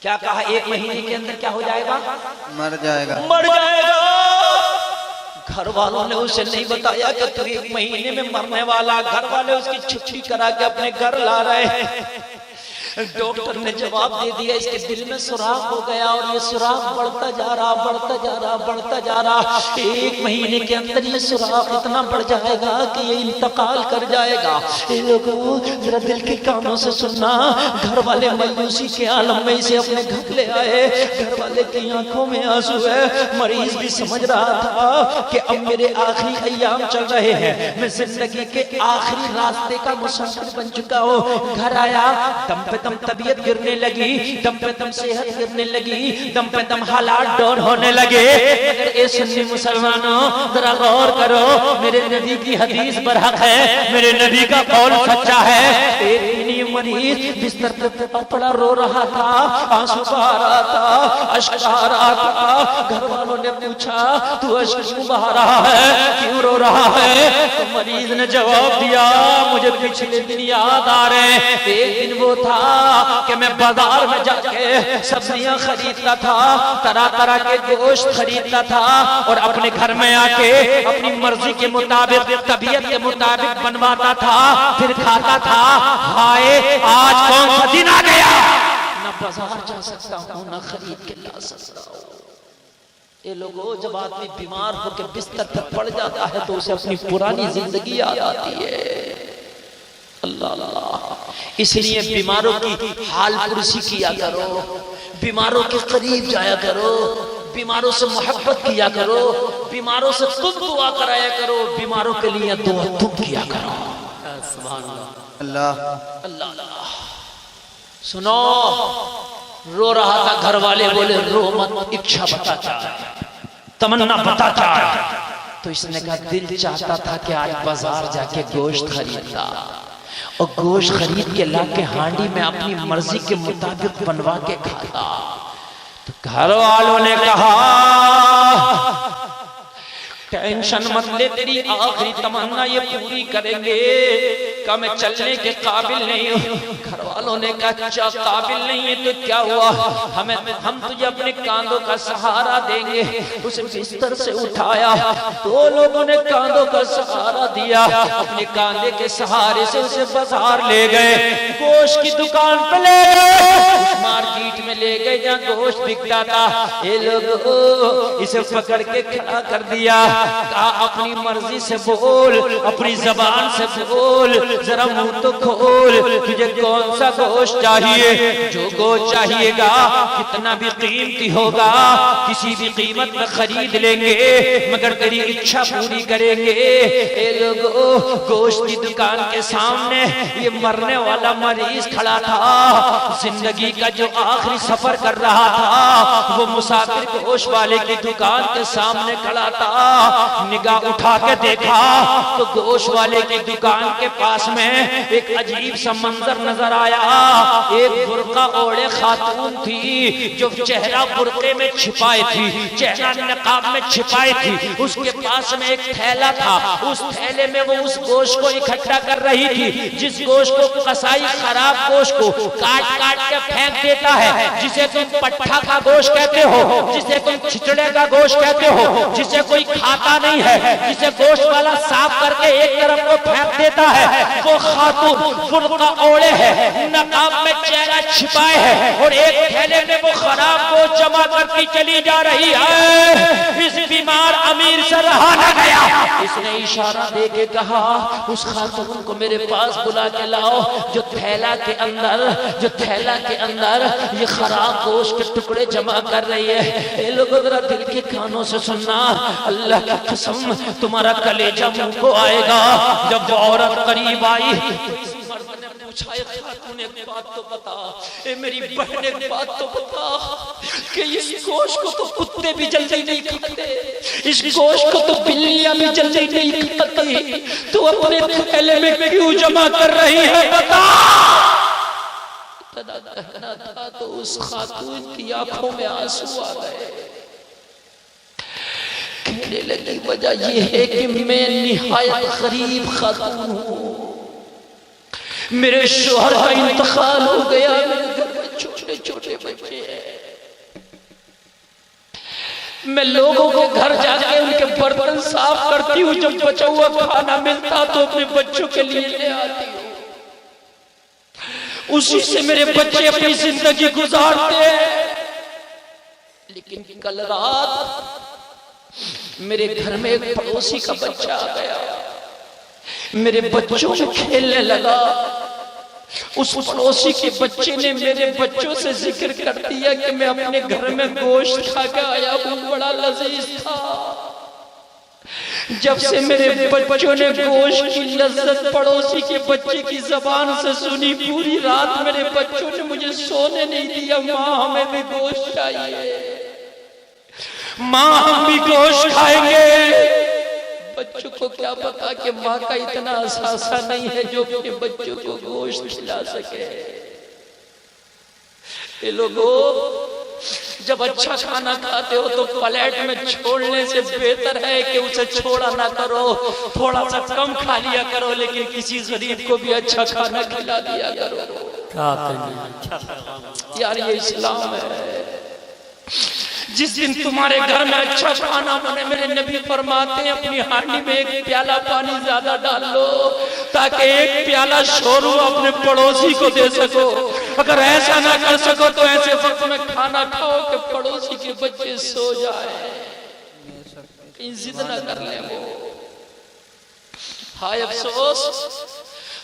क्या कहा? 1 महीने के अंदर क्या हो जाएगा? मर जाएगा। मर जाएगा। घर वालों ने उसे नहीं बताया कि तू 1 महीने में मरने वाला। घर वाले उसकी छुट्टी करा के अपने घर ला रहे हैं। डॉक्टर ने जवाब दे दिया, इसके दिल में सुराख हो गया और ये सुराख बढ़ता जा रहा, बढ़ता जा रहा, बढ़ता जा रहा। 1 महीने के अंदर ये सुराख इतना बढ़ जाएगा कि ये इंतकाल कर जाएगा। ये लोगों जरा दिल के कानों से सुनना। घर वाले मायूसी के आलम में इसे अपने घर ले आए। घर वाले की आंखों में आंसू है। मरीज भी समझ रहा था कि अब मेरे आखिरी अय्याम चल रहे हैं, मैं जिंदगी के आखिरी रास्ते का मुसाफिर बन चुका हूँ। घर आया, दम पे दम तबीयत गिरने लगी, दम पे दम सेहत गिरने लगी, दम पे दम हालात डाउन होने लगे। मगर ए सुन्नी मुसलमानों जरा गौर करो, मेरे नबी की हदीस बरहक है, मेरे नबी का कौल सच्चा है। एक दिन मरीज बिस्तर पर पड़ा रो रहा था, आंसू बहा रहा था, अश्क बहा रहा था। घर वालों ने पूछा तू अश्क क्यों बहा रहा है, क्यों रो रहा है? तो मरीज ने जवाब दिया मुझे पिछले दिन याद आ रहे। एक दिन वो था कि मैं बाजार में जाके सब्जियां खरीदता था, तरह तरह के गोश्त खरीदता था और अपने घर में आके अपनी मर्जी के मुताबिक, तबीयत के मुताबिक बनवाता था, फिर खाता था। हाय आज कौन सा दिन आ गया, न बाजार जा सकता हूँ, न खरीद के ला सकता हूँ। ये लोगों जब आदमी बीमार होकर बिस्तर पर पड़ जाता है तो उसे अपनी पुरानी जिंदगी याद आती है। अल्लाह अल्लाह। इसलिए बीमारों की हाल पुरसी किया करो, बीमारों के करीब जाया करो, बीमारों से मोहब्बत किया करो, बीमारों से तुम दुआ कराया करो, बीमारों के लिए दुआ तुम किया करो। सुभान अल्लाह अल्लाह। सुनो, रो रहा था, घर वाले बोले रो मत, इच्छा बता चाह, तमन्ना बता चाह। तो इसने कहा दिल चाहता था कि आज बाजार जाके गोश्त खरीदता और गोश्त खरीद के लाके हांडी में अपनी मर्जी के मुताबिक बनवा के खाता। तो घर वालों ने कहा टेंशन मत ले, तेरी आखिरी तमन्ना ये पूरी करेंगे। का मैं चलने के काबिल नहीं हूँ। घर वालों ने कहा अच्छा काबिल नहीं है तो क्या हुआ, हम तुझे अपने कांधों का सहारा देंगे। उसे बिस्तर से उठाया, 2 लोगों ने कांधों का सहारा दिया, अपने कांधे के सहारे से उसे बाजार ले गए, गोश्त की दुकान पे ले गए, मार्केट में ले गए जहाँ गोश्त बिकता था। ये लोग इसे पकड़ के खड़ा कर दिया, कहा अपनी मर्जी से बोल, अपनी जबान से बोल, जरा मुंह तो खोल, तुझे कौन सा गोश्त चाहिए? जो गोश्त चाहिएगा कितना भी कीमती होगा, किसी भी कीमत में खरीद लेंगे, मगर तेरी इच्छा पूरी करेंगे। ये लोगों गोश्त की दुकान के सामने ये मरने वाला मरीज खड़ा था, जिंदगी का जो आखिरी सफर कर रहा था, वो मुसाफिर गोश्त वाले की दुकान के सामने खड़ा था। निगाह उठा के देखा तो गोश्त वाले की दुकान के पास में एक अजीब सा मंजर नजर आया। एक बुर्का ओढ़े खातून थी जो चेहरा बुर्के में छिपाई थी, चेहरा नकाब में छिपाई थी। उसके पास में एक थैला था, उस थैले में वो उस गोश्त को इकट्ठा कर रही थी, जिस गोश्त को कसाई खराब गोश्त को काट काट के फेंक देता है, जिसे तुम पट्ठा का गोश्त कहते हो, जिसे तुम छिचड़े का गोश्त कहते हो, जिसे कोई खाता नहीं है, जिसे गोश्त वाला साफ करके एक तरफ को फेंक देता देता है। वो खातून बुर्का ओढ़े है, नकाब में चेहरा छिपाए है और एक थैले में वो खराब गोश्त जमा करती चली जा रही है। इस बीमार अमीर से रहा न गया, इसने इशारा दे के कहा उस खातून को मेरे पास बुला के लाओ जो थैला के अंदर ये खराब गोश्त के टुकड़े जमा कर रही है। ये लोगों जरा दिल के कानों से सुनना, अल्लाह की कसम तुम्हारा कलेजा मुंह को आएगा। जब वो औरत करीब आई तो इस मर्द ने पूछा, खातून एक बात तो बता, ए मेरी बहन एक बात तो बता कि इस गोश्त को तो कुत्ते भी जल्दी नहीं खाते, इस गोश्त को तो बिल्लियां भी जल्दी नहीं खाती, तू अपने थैले में क्यों जमा कर रही है बता। था तो उस खातून की आंखों में आंसू आ गए। कहने लगी वजह यह है कि मैं निहायत गरीब खातून हूँ, मेरे शोहर का इंतकाल हो गया, मेरे घर में छोटे छोटे बच्चे हैं। मैं लोगों के घर जाके उनके बर्तन साफ करती हूँ, जब बचा हुआ खाना मिलता तो अपने बच्चों के लिए ले आती हूँ, उसी से मेरे बच्चे अपनी जिंदगी गुजारते हैं। लेकिन कल रात मेरे घर में एक पड़ोसी का बच्चा आ गया, मेरे बच्चों से खेलने लगा। उस पड़ोसी के बच्चे ने मेरे बच्चों से जिक्र कर दिया कि मैं अपने घर में गोश्त खा के आया हूँ, बड़ा लजीज था। जब से मेरे बच्चों ने गोश्त की लज्जत पड़ोसी के बच्चे की जबान से सुनी, पूरी रात मेरे बच्चों ने मुझे सोने नहीं दिया। माँ हमें भी गोश्त चाहिए, माँ हम भी गोश्त खाएंगे। बच्चों को क्या पता कि माँ का इतना असासा नहीं है जो अपने बच्चों को गोश्त खिला सके। ये लोगों जब अच्छा खाना खाते हो तो प्लेट में छोड़ने से बेहतर है कि उसे छोड़ा ना करो, थोड़ा सा कम खा लिया करो, लेकिन किसी गरीब को भी अच्छा खाना खिला दिया करो। क्या करना यार, ये इस्लाम है। जिस दिन तुम्हारे घर में अच्छा खाना बने, मेरे नबी फरमाते हैं अपनी हांडी में एक प्याला पानी ज्यादा डाल लो ताकि एक प्याला शोरबा अपने पड़ोसी को दे सको। अगर ऐसा ना कर सको तो ऐसे वक्त में खाना खाओ कि पड़ोसी के बच्चे सो जाए, कहीं जिद ना कर ले वो। हाय अफसोस,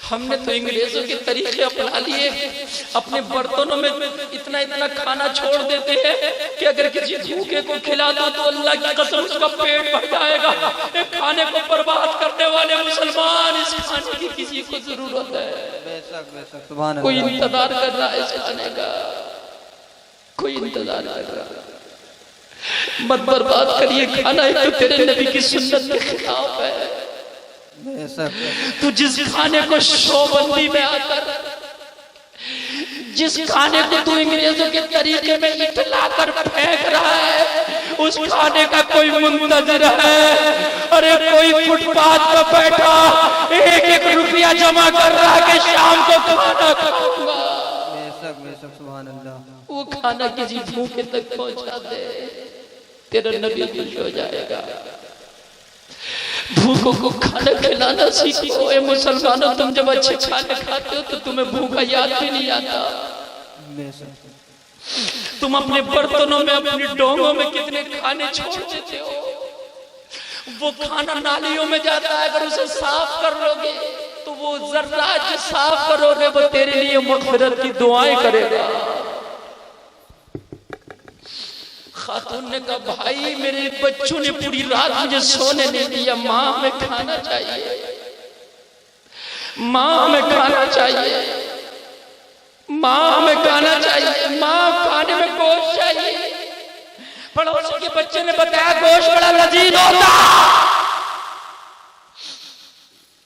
हमने तो अंग्रेजों के तरीके अपना लिए, अपने बर्तनों में इतना इतना खाना छोड़ देते हैं कि अगर किसी भूखे को खिला दो तो अल्लाह की कसम उसका पेट भर जाएगा। खाने को बर्बाद करने वाले मुसलमान, इस खाने की किसी को जरूरत है, कोई इंतजार कर रहा है इस खाने का, कोई इंतजार कर रहा है। मत बर्बाद करिए खाना, एक तो तेरे नबी की सुन्नत के खिलाफ है। तू जिस खाने को शोबंदी में आकर, जिस खाने को तू अंग्रेजों के तरीके में इटला कर फेंक रहा है, उस खाने का कोई मुंतजर है। अरे कोई फुटपाथ पर बैठा 1-1 रुपया जमा कर रहा है कि शाम को खाना खाऊंगा। सुभान अल्लाह। वो खाना किसी भूखे तक पहुंचा दे, तेरा नबी खुश हो जाएगा। भूखों को खाना खिलाना सीखो। ए मुसलमानों, तुम जब अच्छे खाने खाते हो तो तुम्हें भूखा याद भी नहीं आता। तुम अपने बर्तनों में, अपनी डोंगों में कितने खाने छोड़ देते हो। वो खाना नालियों में जाता है, अगर उसे साफ कर लोगे तो वो जर्रा जो साफ करोगे वो तेरे लिए मग़फ़िरत की दुआएं करेगा। खातून ने कहा भाई मेरे बच्चों ने पूरी रात मुझे सोने नहीं दिया, माँ हमें खाना चाहिए, माँ हमें खाना चाहिए, माँ हमें खाना चाहिए, माँ खाने में गोश्त चाहिए। पड़ोसी के बच्चे ने बताया गोश्त बड़ा लजीज होता।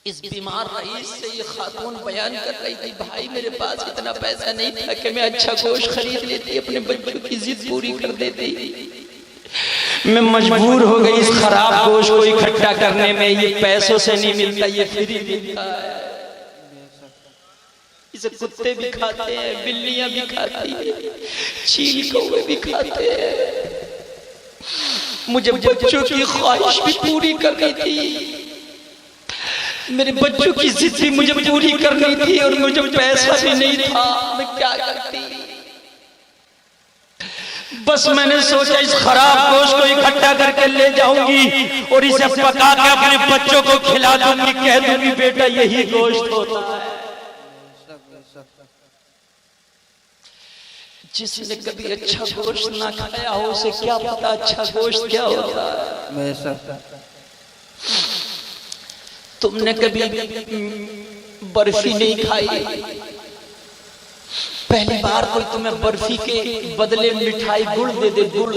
इस बीमार रईस से ये खातून बयान कर रही थी, भाई मेरे पास इतना पैसा नहीं था कि मैं अच्छा गोश्त खरीद लेती, अपने बच्चों की जिद पूरी कर देती। मैं मजबूर हो गई इस खराब गोश्त को इकट्ठा करने में। ये पैसों से नहीं मिलता, ये फ्री मिलता है। इसे कुत्ते भी खाते हैं, बिल्लियां भी खाती हैं, चील कौवे भी खाते हैं। मुझे बच्चों की ख्वाहिश भी पूरी करनी थी। मेरे बच्चों की जिद भी मुझे पूरी करनी थी और मुझे पैसा भी नहीं था, मैं क्या करती। बस मैंने सोचा इस खराब गोश्त को इकट्ठा करके ले जाऊंगी और इसे पका के अपने बच्चों को खिला दूंगी, कह दूंगी बेटा यही गोश्त होता है। जिसने कभी अच्छा गोश्त ना खाया हो उसे क्या पता अच्छा गोश्त क्या होता है। तुमने कभी बर्फी नहीं खाई, पहली बार कोई तुम्हें बर्फी के बदले मिठाई गुड़ दे दे, गुड़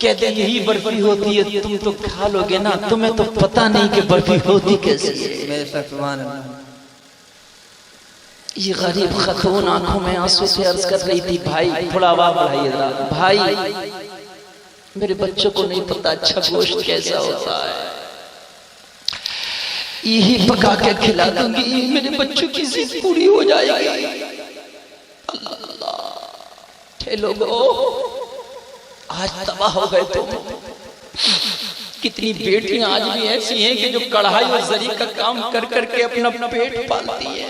कह दे यही बर्फी होती है, तुम तो खा लोगे ना, तुम्हें तो पता नहीं कि बर्फी होती कैसे है। ये गरीब खतून आंखों में आंसू से अर्ज कर रही थी, भाई थोड़ा आवाज बढ़ाइए जरा, भाई मेरे बच्चों को नहीं पता अच्छा गोश्त कैसा होता है, यही पका के खिला दूंगी, मेरे बच्चों की जिद पूरी हो जाएगी। अल्लाह लोगो आज तबाह हो गए तुम। कितनी बेटियां आज भी ऐसी हैं कि जो कढ़ाई और जरी का काम कर करके अपना पेट पालती है।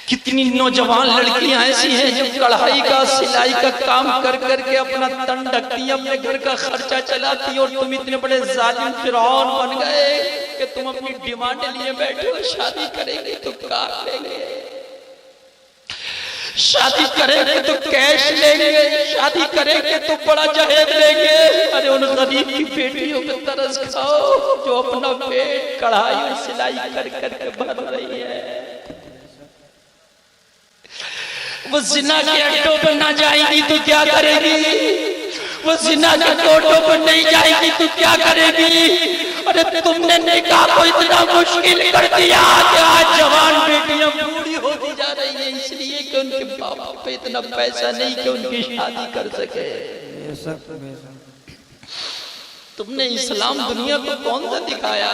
कितनी नौजवान लड़कियां ऐसी हैं जो कढ़ाई का सिलाई का काम कर करके अपना तन ढकती हैं, अपने घर का खर्चा चलाती हैं, और तुम इतने बड़े जालिम फिरौन बन गए कि तुम अपनी डिमांड लिए बैठे हो, शादी करेंगे तो क्या लेंगे, शादी करेंगे तो कैश लेंगे, शादी करेंगे तो बड़ा जहेज लेंगे। अरे उन गरीब की बेटियों पे तरस खाओ जो अपना पेट कढ़ाई और सिलाई कर करके भर रही है। वो जिना के अड्डों पर ना जाएगी तो क्या करेगी, वो जिना के कोटों पर नहीं जाएगी तो क्या करेगी। अरे तुमने निकाह को इतना मुश्किल कर दिया कि आज जवान बेटियां बूढ़ी होती जा रही है, इसलिए कि उनके बाप पे इतना पैसा नहीं कि उनकी शादी कर सके। तुमने इस्लाम दुनिया को कौन सा दिखाया,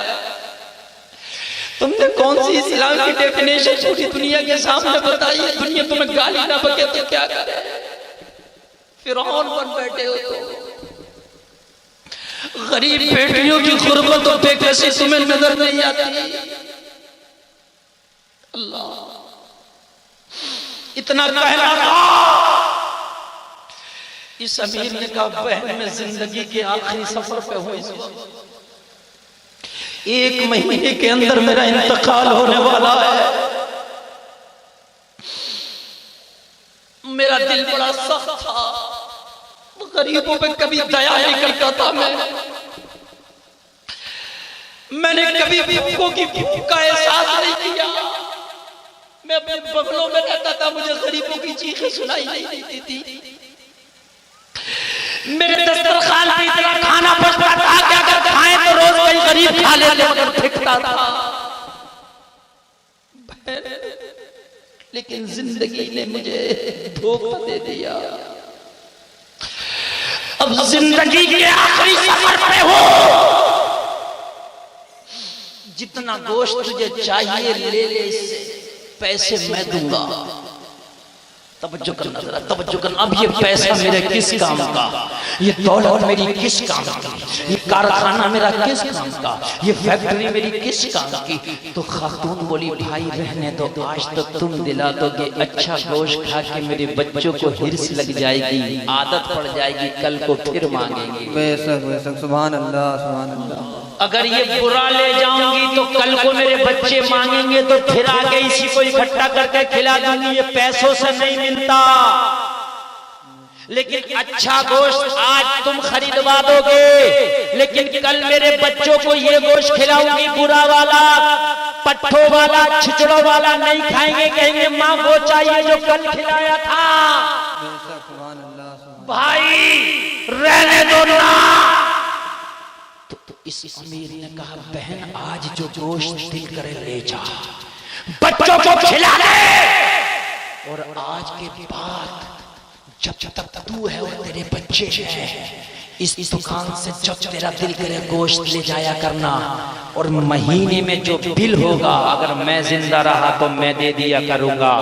तुमने कौन सी इस्लाम की डेफिनेशन पूरी दुनिया के सामने बताई। दुनिया तुम्हें गाली ना बके तो क्या करे, फिरौन बन बैठे हो तो। गरीब बेटियों की गुर्बत और बेकसी तुम्हें नजर नहीं आती। अल्लाह इतना कहना था। इस अमीर ने कहा बहन मैं जिंदगी के आखिरी सफर पे हूं, इस वक्त 1 महीने के अंदर मेरा इंतकाल होने वाला है। मेरा दिल बड़ा सख्त था, गरीबों पे कभी दया नहीं करता था। मैंने कभी भूखों की भूख का एहसास नहीं किया। मैं अपने बंगलों में रहता था, मुझे गरीबों की चीखें सुनाई नहीं देती थी। मेरे दस्तरखान पे इतना खाना बचता था कि अगर खाएं तो रोज कई गरीब खा लेते, मगर फेंकता था। लेकिन जिंदगी ने मुझे धोखा दे दिया। अब जिंदगी के आखिरी सफर पे हो, जितना गोश्त तुझे चाहिए ले ले, इससे पैसे मैं दूंगा। तवज्जो करना जरा, तवज्जो करना। अब ये पैसा मेरे किस काम का, ये दौलत मेरी किस काम की, ये कारखाना मेरा किस काम का, ये फैक्ट्री मेरी किस काम की। तो खातून बोली भाई रहने दो, आज तो तुम दिला दोगे, अच्छा गोश्त खा के मेरे बच्चों को हिर्स लग जाएगी, आदत पड़ जाएगी, कल को फिर मांगेंगे। बेशक बेशक, सुभान अल्लाह सुभान अल्लाह। अगर ये बुरा ले जाऊंगी तो कल को मेरे बच्चे मांगेंगे तो फिर आगे इसी को इकट्ठा करके खिला दूंगी। ये पैसों से नहीं मिलता, लेकिन अच्छा गोश्त आज तुम खरीदवा दोगे, लेकिन कल मेरे बच्चों को ये गोश्त खिलाऊंगी, बुरा वाला, पट्ठों वाला, छिचड़ों वाला नहीं खाएंगे, कहेंगे माँ वो चाहिए जो कल खिलाया था। भाई रहने दो ना। इस अमीर ने कहा बहन आज जो गोश्त दिल करे ले जा, बच्चों को खिला दे, और आज के बाद जब तक तू है और तेरे बच्चे हैं, इस दुकान से जब तेरा दिल करे गोश्त ले जाया करना, और महीने में जो बिल होगा अगर मैं जिंदा रहा तो मैं दे दिया करूंगा,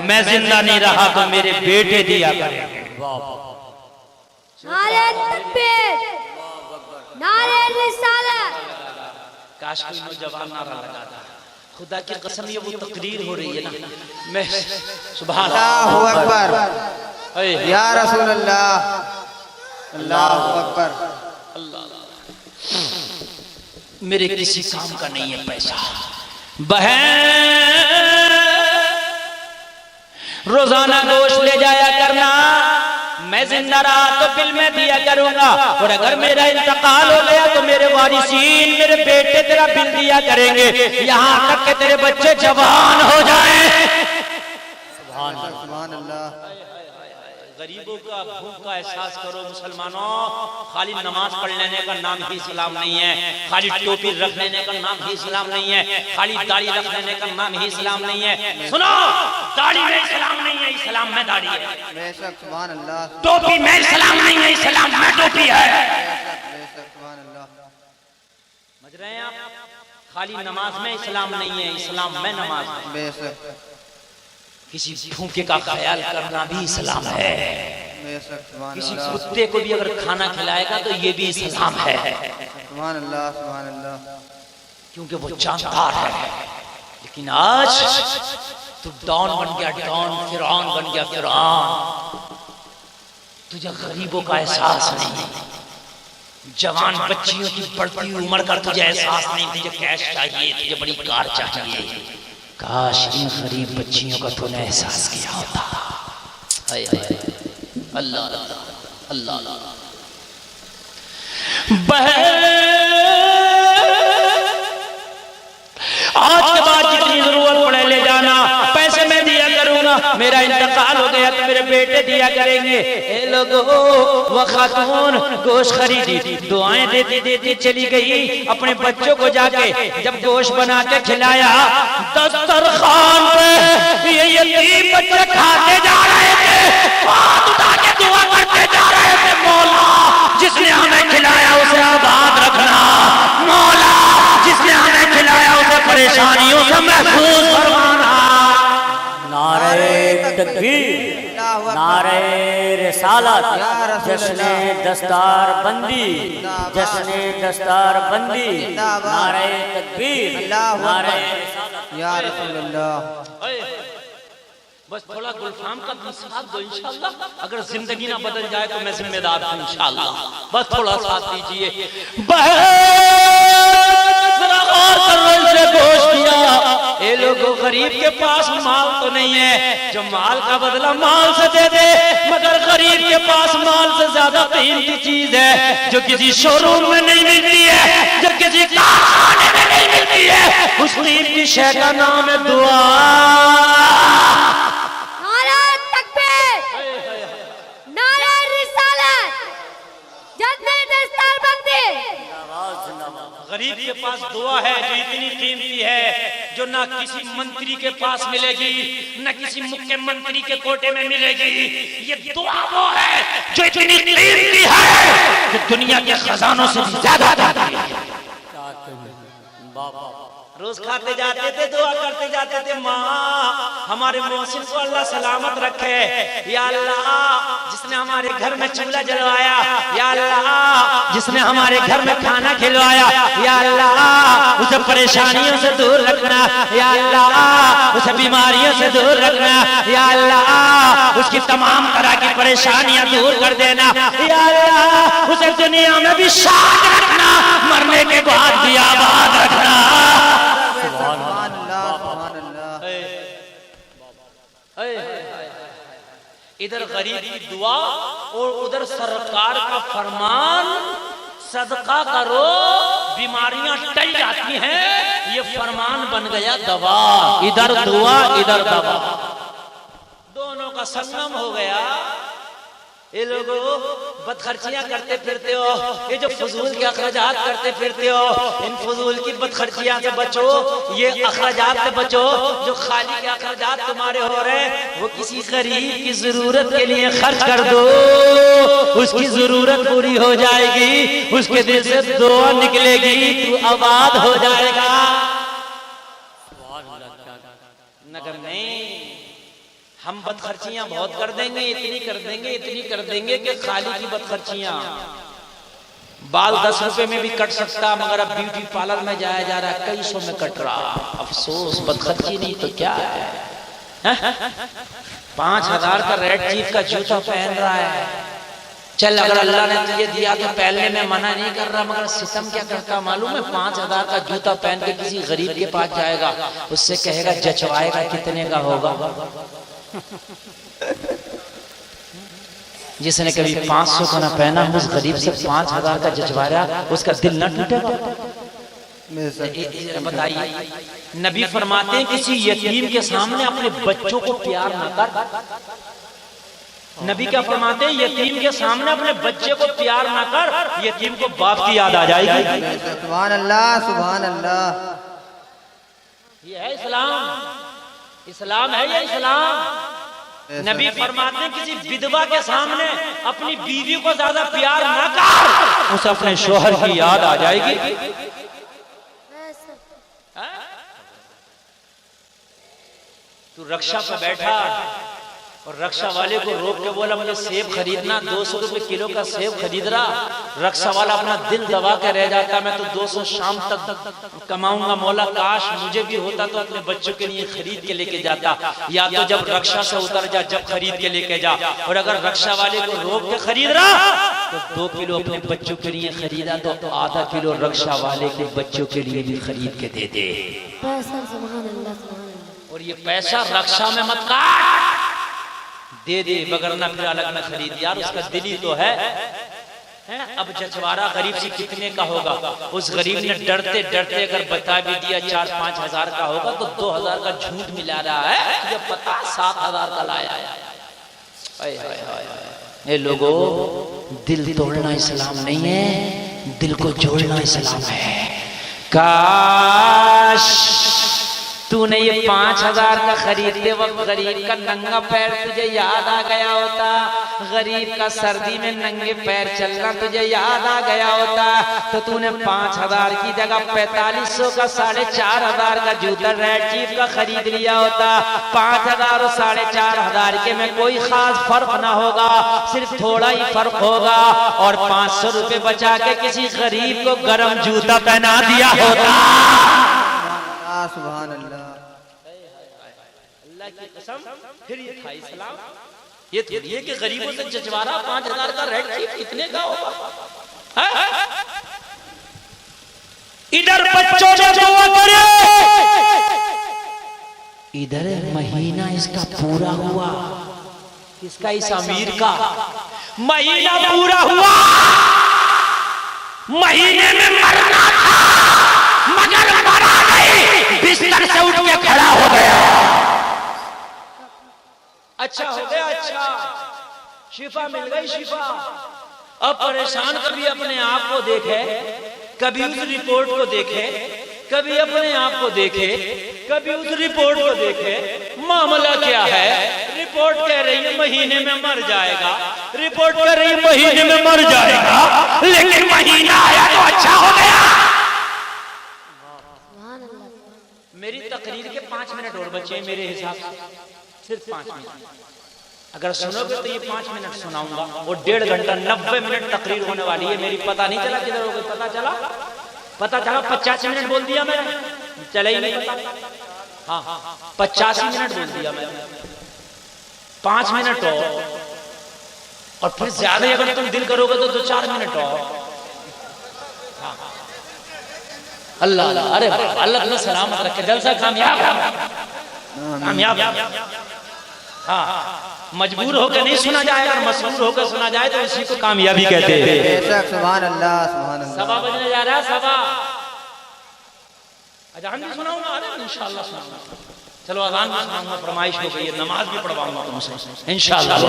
मैं जिंदा नहीं रहा तो मेरे बेटे दिया करेंगे। नारे तकबीर, नारे रिसालत, काश कोई नौजवान नारा लगाता। खुदा की कसम ये वो तकरीर हो रही है ना, मैं सुभान अल्लाहु अकबर अल्लाह या रसूल अल्लाह, अल्लाहु अकबर। मेरे किसी काम का नहीं है पैसा। बहन रोजाना गोश्त ले जाया करना, मैं जिंदा रहा तो बिल में दिया करूंगा, और अगर मेरा इंतकाल हो गया तो मेरे वारिसीन मेरे बेटे तेरा बिल दिया करेंगे, यहाँ तक के तेरे बच्चे जवान हो जाएं। सुभान अल्लाह। गरीबों का भूख का एहसास करो मुसलमानों। खाली नमाज पढ़ लेने का नाम ही इस्लाम नहीं है, खाली टोपी रख लेने का नाम ही इस्लाम नहीं है, खाली दाढ़ी रख लेने का नाम ही इस्लाम नहीं है। सुनो, दाढ़ी में इस्लाम नहीं है, इस्लाम में दाढ़ी है। बेशक सुभान अल्लाह, टोपी में इस्लाम नहीं है, इस्लाम में टोपी है। बेशक सुभान अल्लाह। समझ रहे हैं आप? खाली नमाज में इस्लाम नहीं है, इस्लाम में नमाज है। बेशक किसी भूखे का ख्याल करना भी इस्लाम है। बेशक सुभान किसी अल्लाह, कुत्ते को भी अगर खाना खिलाएगा तो ये भी इस्लाम है, सुभान अल्लाह, सुभान अल्लाह। क्योंकि वो जानदार है। लेकिन आज तू डॉन बन गया, डॉन, फिरौन बन गया, फिरौन। तुझे गरीबों का एहसास नहीं, जवान बच्चियों की बढ़ती उम्र का तुझे एहसास नहीं। तुझे कैश चाहिए, तुझे बड़ी कार चाहिए। काश इन गरीब बच्चियों का तूने एहसास किया होता। हाय हाय अल्लाह अल्लाह अल्लाह। आज के बाद जितनी जरूरत पड़े ले जाना, पैसे मैं दिया करूंगा। मेरा इंतकाल हो गया तो मेरे बेटे दिया करेंगे। ए लोगों, वो खातून गोश्त खरीदी, दुआएं देती देती चली गई। अपने बच्चों को जाके जब गोश्त बना के खिलाया, दस्तरखान पे ये यतीम बच्चे खाते जा रहे थे, हाथ उठा के दुआ करते जा रहे थे, मौला जिसने हमें खिलाया उसे आबाद रखना, मौला जिसने हमें खिलाया उसे परेशानियों से महफूज फरमाना। नारे तकबीर, नारे रिसालत, जश्ने दस्तार बंदी, जश्ने दस्तार बंदी, नारे तकबीर, नारे या रसूल अल्लाह। बस थोड़ा गुलफाम का साथ दो इंशाल्लाह। अगर जिंदगी ना बदल जाए तो मैं जिम्मेदार हूं इंशाल्लाह। बस थोड़ा साथ दीजिए। गोश्त दिया। ये लोगों गरीब के पास माल तो नहीं है, जो माल का बदला माल से दे दे, मगर गरीब के पास माल से ज्यादा कीमती चीज है जो किसी शोरूम में नहीं मिलती है, जो किसी कारखाने में नहीं मिलती है। उस कीमती शय का नाम है दुआ। गरीब के पास दुआ है जो इतनी कीमती है, जो ना किसी मंत्री के पास मिलेगी, ना किसी मुख्यमंत्री के कोटे में मिलेगी। ये दुआ वो है जो इतनी कीमती है कि दुनिया के खजानों से ज्यादा है। रोज खाते जाते थे, दुआ करते जाते थे, माँ हमारे मोहसिन को अल्लाह सलामत रखे। या अल्लाह जिसने हमारे घर में चूल्हा जलवाया, या अल्लाह जिसने हमारे घर में खाना खिलवाया, या अल्लाह उसे परेशानियों से दूर रखना, या अल्लाह उसे बीमारियों से दूर रखना, या अल्लाह उसकी तमाम तरह की परेशानियां दूर कर देना, या अल्लाह उसे दुनिया में भी शाद रखना, मरने के बाद भी आबाद रखना। इधर गरीब की दुआ और उधर सरकार का फरमान, सदका करो बीमारियां टल जाती हैं। ये फरमान बन गया दवा। इधर दुआ इधर दवा, दोनों का संगम हो गया। ये लोगों बदखर्चियां करते फिरते हो, ये जो फजूल के अखराजात करते फिरते हो, इन फजूल की बदखर्चियां से बचो, ये अखराजात से बचो। जो खाली के अखराजात तुम्हारे हो रहे वो किसी गरीब की जरूरत के लिए खर्च कर दो, उसकी जरूरत पूरी हो जाएगी, उसके दिल से दुआ निकलेगी, तू आबाद हो जाएगा। नगर नहीं, हम बदखर्चियां बहुत कर देंगे, इतनी कर देंगे, इतनी कर देंगे कि खाली की बदखर्चियां। बाल 10 रुपए में भी कट सकता, मगर अब ब्यूटी पार्लर में जाया जा रहा है, कई सौ में कट रहा। अफसोस, बदखर्ची नहीं तो क्या है? 5000 का रेड चीफ का जूता पहन रहा है। चल, अगर अल्लाह ने तुझे दिया तो पहनने में मना नहीं कर रहा, मगर सितम क्या करता मालूम है? 5000 का जूता पहन के किसी गरीब के पास जाएगा, उससे कहेगा जचवाएगा कितने का होगा? जिसने कभी 500 का ना पहना, उस गरीब से 5000 का जचवा रहा, उसका दिल न टूटेगा? बताइए, नबी फरमाते हैं किसी यतीम के सामने अपने बच्चों को प्यार न कर। नबी क्या फरमाते हैं? यतीम के सामने अपने बच्चे को प्यार ना कर, यतीम को बाप की याद आ जाएगी। सुभान अल्लाह, सुभान अल्लाह। ये है इस्लाम, इस्लाम है ये इस्लाम। नबी फरमाते हैं किसी विधवा के सामने अपनी बीवी को ज्यादा प्यार ना कर, उसे अपने शोहर की याद आ जाएगी। तू रक्षा पे बैठा और रक्षा वाले को रोक के बोला मुझे सेब खरीदना, 200 रुपए किलो का सेब खरीद रहा। रक्षा वाला अपना दिल दबा के रह जाता, मैं तो 200 शाम तक कमाऊंगा, मौला काश मुझे भी होता तो अपने बच्चों के लिए खरीद के लेके जाता। या तो जब रक्षा से उतर जा, जब खरीद के लेके जा। और अगर रक्षा वाले को रोक के खरीद रहा तो 2 किलो अपने बच्चों के लिए खरीदा तो आधा किलो रक्षा वाले के बच्चों के लिए भी खरीद के दे दे। और ये पैसा रक्षा में मत काट, दे दे, मगर ना फिर अलग में खरीद। यार उसका दिल ही तो है। अब जचवारा गरीब से कितने का होगा? उस गरीब ने डरते डरते अगर बता भी दिया 4-5 हजार का होगा तो 2000 का झूठ मिला रहा है, तुझे पता 7000 का लाया। ये लोगों, दिल तोड़ना इस्लाम नहीं है, दिल को जोड़ना इस्लाम है। काश तूने ये 5000 का खरीदते वक्त गरीब का नंगा पैर तुझे याद आ गया होता, गरीब का सर्दी में नंगे पैर चलना तुझे याद आ गया होता, तो तूने 5000 की जगह 4500 का 4500 का जूता रेड चीफ का खरीद लिया होता। 5000 और 4500 के में कोई खास फर्क ना होगा, सिर्फ थोड़ा ही फर्क होगा। और 500 रुपए बचा के किसी गरीब को गर्म जूता पहना दिया होता। सुभान अल्लाह, अल्लाह की कसम। फिर ये था इस्लाम। ये कि गरीबों से जजवारा 5000 का रेड चीफ कितने का होगा? इधर बच्चों ने दुआ करे, इधर महीना इसका पूरा हुआ। किसका? इस अमीर का महीना पूरा हुआ। महीने में मरना था मगर मरा नहीं, बिस्तर से उठ के खड़ा हो गया। अच्छा हो गया, अच्छा शिफा मिल गई, शिफा। अब परेशान कभी अपने आप को देखे, कभी उस रिपोर्ट को देखे, कभी अपने आप को देखे, कभी उस रिपोर्ट को देखे। मामला क्या है? रिपोर्ट कह रही है महीने में मर जाएगा, रिपोर्ट कह रही है महीने में मर जाएगा, लेकिन महीना आया तो अच्छा हो गया। मेरी तकरीर के 5 मिनट और बचे मेरे हिसाब से, सिर्फ 5 मिनट। अगर सुनोगे तो ये 5 मिनट सुनाऊंगा और 1.5 घंटा 90 मिनट तकरीर होने वाली है मेरी। पता नहीं चला किधर हो गई, पता चला 85 मिनट बोल दिया मैंने, चला ही नहीं पता। हाँ 85 मिनट बोल दिया मैंने, 5 मिनट और फिर ज्यादा अगर तुम दिल करोगे तो 2-4 मिनट और। अल्लाह अल्लाह, अरे अल्लाह तुम्हें सलामत रखे, जलसा कामयाब कामयाब। हाँ, मजबूर होकर नहीं सुना जाए, अगर मजबूर होकर सुना जाए तो इसी को कामयाबी कहते हैं। सुभान अल्लाह, सुभान अल्लाह। सभा बजने जा रहा है, सभा। अजान भी सुनाऊंगा, अरे इंशाअल्लाह सुनाऊंगा। चलो अजान भी सुनाऊंगा, फरमाइश हो गई है, नमाज भी पढ़वाऊंगा तुमसे इंशाअल्लाह।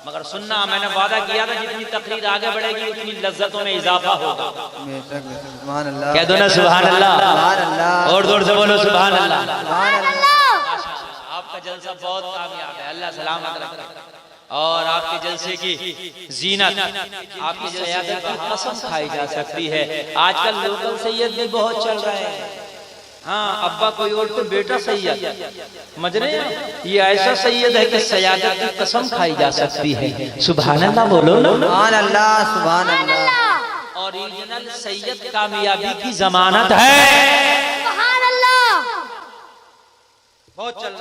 मगर सुनना, मैंने वादा किया था जितनी तकरीर आगे बढ़ेगी उतनी लज्जतों में इजाफा होगा। कह दो ना सुभान अल्लाह, और जोर से बोलो सुभान अल्लाह। आपका जलसा बहुत कामयाब है, अल्लाह सलामत रखे। और आपके जलसे की जीनत, आपकी सयादत की कसम खाई जा सकती है। आजकल लोकल सैयद भी बहुत चल रहे हैं। हाँ अब्बा कोई और तो बेटा सैयद, समझ रहे हैं? ये ऐसा सैयद है कि सयादत की कसम खाई जा सकती है। सुभान अल्लाह बोलो ना। सुभान अल्लाह सुभान अल्लाह। ओरिजिनल सैयद कामयाबी की जमानत है। बहुत चल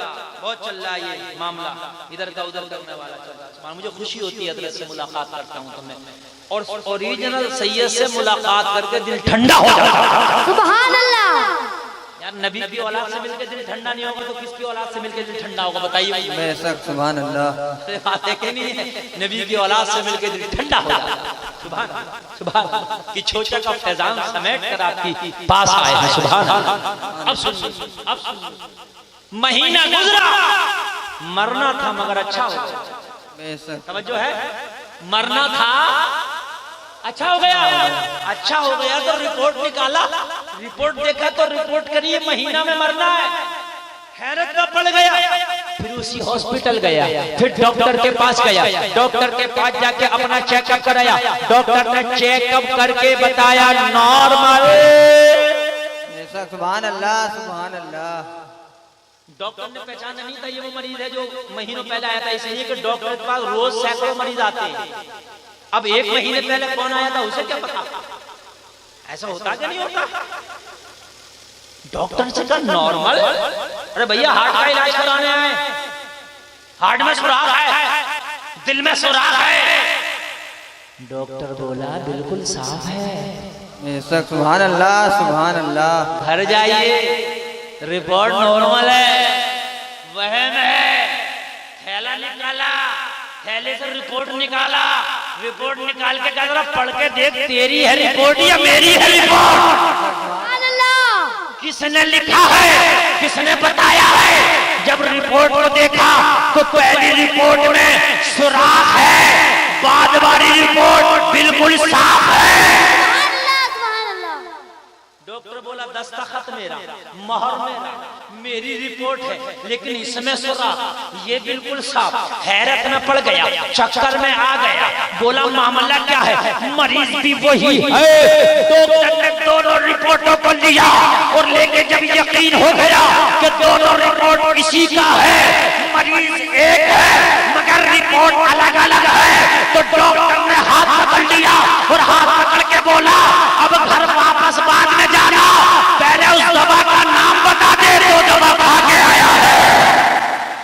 रहा है ये मामला, इधर का उधर करने वाला चल रहा है। मुझे खुशी होती है हज़रत से मुलाकात करता हूँ तो मैं, और ओरिजिनल सैयद से मुलाकात करके दिल ठंडा हो जाता है। सुभान अल्लाह। यार नबी की औलाद से मिलकर दिल ठंडा नहीं होगा तो किसकी औलाद से मिलकर दिल ठंडा होगा बताइए? बेशक सुभान अल्लाह। बात है कि नहीं है? नबी की औलाद से मिलकर दिल ठंडा हो जाता है। सुभान सुभान कि छोटा का फैजान समेट कर आपकी पास आए हैं। सुभान। अब सुन, महीना गुजरा, मरना था मगर अच्छा हो गया। बेशक समझो है, मरना था अच्छा हो गया। अच्छा हो गया तो रिपोर्ट निकाला, रिपोर्ट देखा तो रिपोर्ट करिए महीना में मरना है। हैरत में पड़ गया, फिर उसी हॉस्पिटल गया, फिर डॉक्टर के पास गया, डॉक्टर के पास जाके अपना चेकअप कराया। डॉक्टर ने चेकअप करके बताया नॉर्मल। बेशक सुभान अल्लाह सुभान अल्लाह। डॉक्टर ने पहचाना नहीं था ये वो मरीज है जो महीनों पहले आया था, इसलिए कि डॉक्टर के पास रोज सैकड़ों मरीज आते हैं। अब एक महीने पहले कौन आया था उसे क्या पता? ऐसा होता क्या नहीं होता? डॉक्टर से कहा नॉर्मल। अरे भैया हार्ट का इलाज कराने आए, हार्ट में सुराख है, दिल में सुराख है। डॉक्टर बोला बिल्कुल साफ है। बेशक सुभान अल्लाह सुभान अल्लाह। घर जाइए, रिपोर्ट नॉर्मल है, वहम है। थैला निकाला, थैले से रिपोर्ट निकाला, रिपोर्ट निकाल के कह पढ़ के देख तेरी है रिपोर्ट या मेरी है रिपोर्ट? किसने लिखा है, किसने बताया है? जब रिपोर्ट को देखा तो पहली रिपोर्ट में सुराख है, बाद वाली रिपोर्ट बिल्कुल साफ है। डॉक्टर बोला दस्तखत मेरा, मोहर मेरा, मेरी रिपोर्ट है, लेकिन इसमें सुराख, ये बिल्कुल साफ। हैरत में पड़ गया, चक्कर में आ गया, बोला मामला क्या है? मरीज भी वही है। डॉक्टर ने दोनों रिपोर्टों को लिया और लेके जब यकीन हो गया कि दोनों रिपोर्ट इसी का है, मरीज एक है मगर रिपोर्ट अलग अलग है, तो डॉक्टर ने हाथ पकड़ लिया और हाथ पकड़ के बोला अब घर वापस बाद में जाना, पहले उस दवा का नाम बता दे तो दवा खा के आया है।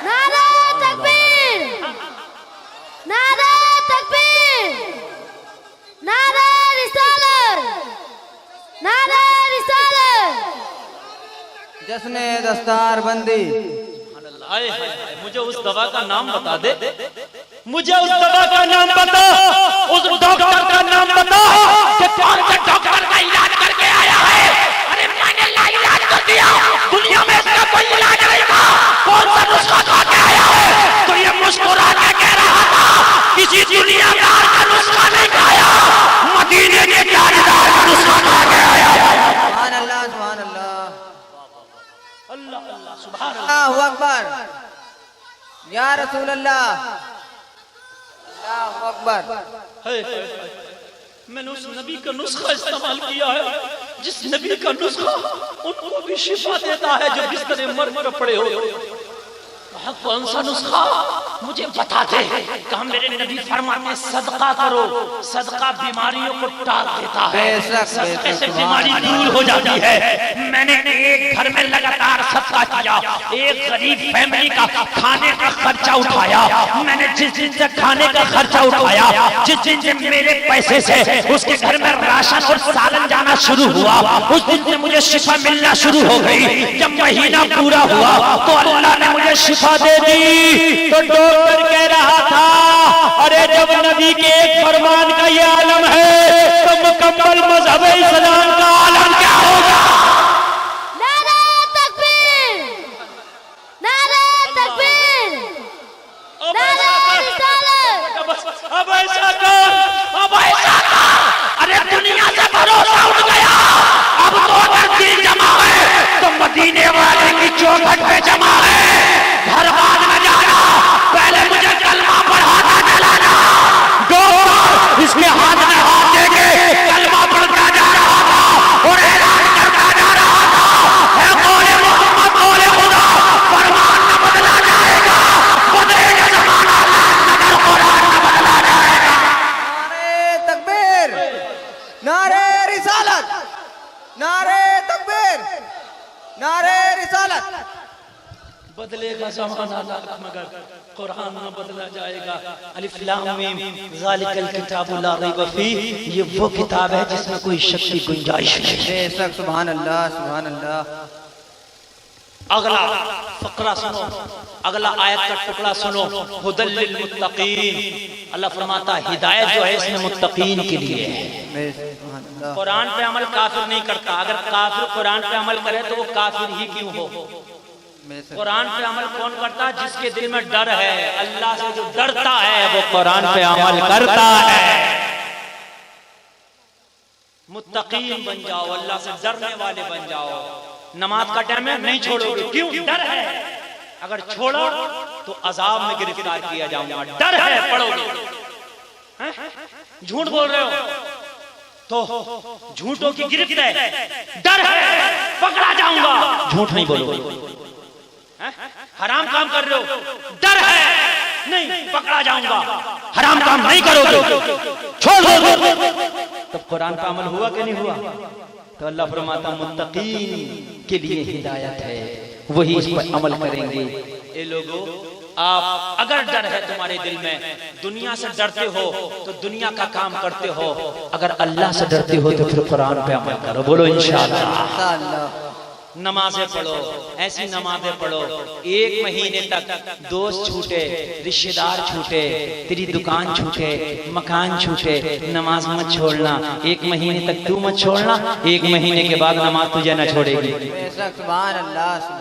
नारा तकबीर, नारा तकबीर, नारा रिसालत, नारा रिसालत। जश्ने दस्तार बंदी। मुझे उस दवा का नाम बता दे, मुझे उस दवा का नाम बता, उस डॉक्टर का नाम बता कि कौन सा डॉक्टर का इलाज करके आया है। अरे मैंने इलाज कर दिया, दुनिया में इसका कोई इलाज नहीं था, कौन सा नुस्खा खा के आया है? तो ये मुस्कुरा के कह रहा था किसी दुनियादार का नुस्खा नहीं खाया, मदीने के ताजदार का नुस्खा खा के आया है। सुभान अल्लाह सुभान अल्लाह। अल्लाह अल्लाह सुभान अल्लाह। अल्लाहु अकबर या रसूल अल्लाह। अल्लाहु अकबर। मैंने उस नबी का नुस्खा इस्तेमाल किया है, जिस नबी का नुस्खा उनको भी शिफा देता है जो बिस्तर में मर पड़े हो। कौन सा नुस्खा मुझे बता दे। कहा मेरे नबी फरमाते हैं सदका करो, सदका बीमारियों को टाल देता है, सदके से बीमारी दूर हो जाती है। मैंने एक घर में लगातार सदका किया, एक गरीब फैमिली का खाने का खर्चा उठाया। मैंने जिस दिन से खाने का खर्चा उठाया, जिस दिन से मेरे पैसे से उसके घर में राशन और सालन जाना शुरू हुआ, उस दिन से मुझे शिफा मिलना शुरू हो गई। जब महीना पूरा हुआ तो अल्लाह ने मुझे शिफा दे दी। तो डॉक्टर कह रहा था अरे जब नबी के एक फरमान का ये आलम है तो मुकम्मल मजहब इस्लाम का आलम क्या होगा? नारा तकबीर, नारा तकबीर, नारा रिसालत। अब ऐसा कर, अब ऐसा कर। अरे दुनिया से भरोसा उठ गया, अब तो अगर दिल जमा है तो मदीने वाले की चौखट पे जमा है। घर बाद में जाना, पहले मुझे कलमा पढ़ाना चलाना। डॉक्टर इसके हाथ में हाथ दे रिसालत, नारे तकबीर, नारे रिसालत। बदलेगा ज़माना मगर कुरान न बदला जाएगा। अलिफ लाम मीम ज़ालिकल किताबु ला रैब फीह, ये वो किताब है जिसमें कोई शक की गुंजाइश नहीं। बेशक, सुभान अल्लाह, सुभान अल्लाह। अगला फकरा सुनो, अगला आयत का टुकड़ा सुनो। हुदल लिल मुत्तकीन, अल्लाह फरमाता हिदायत जो है इसमें मुत्तकीन के लिए है। बेशक, सुभान अल्लाह। कुरान पे अमल काफिर नहीं करता, अगर काफिर कुरान पे अमल करे तो वो काफिर ही क्यों हो। कुरान पे अमल कौन करता है? जिसके दिल में डर है, अल्लाह से जो डरता है वो कुरान पे अमल करता है। मुत्तकीन बन जाओ, अल्लाह से डरने वाले बन जाओ। नमाज का टाइम है नहीं छोड़ोगे, क्यों? डर है। अगर छोड़ो तो अजाब में गिरफ्तार किया जाऊंगा, डर है। पढ़ोगे, झूठ बोल रहे हो तो झूठों की गिरफ्त है, डर है पकड़ा जाऊंगा, झूठ नहीं बोलोगे। हराम काम कर रहे हो, डर है नहीं पकड़ा जाऊंगा, हराम काम नहीं करोगे, छोड़ दो। तब कुरान का अमल हुआ कि नहीं हुआ? तो अल्लाह फरमाता मुत्तकीन के लिए हिदायत है, वही इस पर अमल करेंगे। ये लोगों, आप अगर डर है तुम्हारे दिल में, दुनिया से डरते हो तो दुनिया का काम करते हो, अगर अल्लाह से डरते हो तो फिर कुरान पे अमल करो। बोलो इंशाअल्लाह। नमाजें पढ़ो, ऐसी नमाजें पढ़ो, एक महीने तक दोस्त छूटे, रिश्तेदार छूटे, तेरी दुकान छूटे, मकान छूटे, नमाज मत छोड़ना। एक महीने तक तू मत छोड़ना, एक महीने के बाद नमाज तुझे न छोड़ेगी।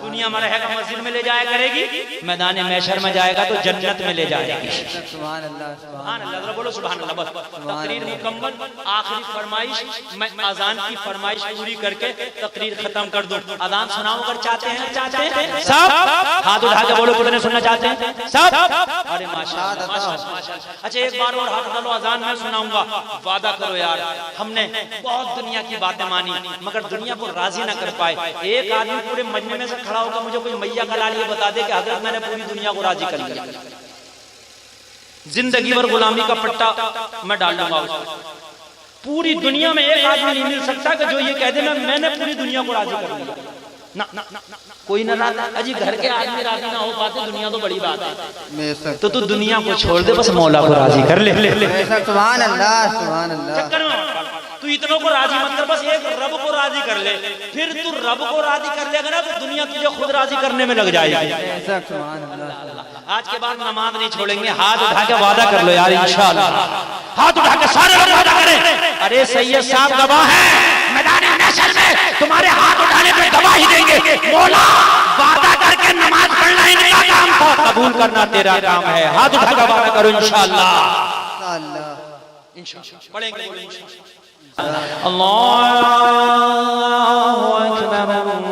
दुनिया में रहेगा मस्जिद में ले जाया करेगी, मैदान महशर में जाएगा तो जन्नत में ले जाएगी। सुभान अल्लाह, बोलो सुभान अल्लाह। बस तकरीर मुकम्मल, आखिरी फरमाइश, मैं अजान की फरमाइश पूरी करके तकरीर खत्म कर दूं। अजान सुनाओ अगर चाहते हैं सब, हाथ उठा के बोलो कितने सुनना चाहते हैं सब। अरे माशाअल्लाह। अच्छा एक बार और हाथ डालो, अजान मैं सुनाऊंगा। वादा करो यार, हमने बहुत दुनिया की बातें मानी मगर दुनिया को राजी ना कर पाए। एक आदमी पूरे मजमे में से खड़ा होकर मुझे कोई मैया का लाल ये बता दे कि हजरत मैंने पूरी दुनिया को राजी कर लिया, जिंदगी भर गुलामी का पट्टा मैं डाल दूंगा उसको। पूरी दुनिया में एक आदमी नहीं मिल सकता कि जो ये कह दे मैंने पूरी दुनिया को राजी कर लिया। ना, ना, ना, ना, कोई ना राजी। अजी घर के आदमी राजी ना हो पाते, दुनिया तो बड़ी बात है। तो तू दुनिया को छोड़ दे, बस मौला को राजी कर ले। सुभान अल्लाह, सुभान अल्लाह। चक्कर में तू इतनों को राजी मत कर, बस एक रब को राजी कर ले। फिर तू रब को राजी कर लेगा ना तो दुनिया तुझे खुद राजी करने में लग जाएगी। आज के बाद नमाज नहीं छोड़ेंगे। हाथ उठा के वादा कर लो यार इंशाअल्लाह। हाथ उठा के सारे लोग वादा करें। अरे सैयद साहब गवाह हैं, मैदान महशर में तुम्हारे हाथ उठाने पे गवाही देंगे। मौला वादा करके नमाज पढ़ना इनका काम था, कबूल करना तेरा काम है। हाथ उठा के वादा करो इंशाअल्लाह। इंशाअल्लाह पढ़ेंगे इंशाअल्लाह। अल्लाहु अकबर,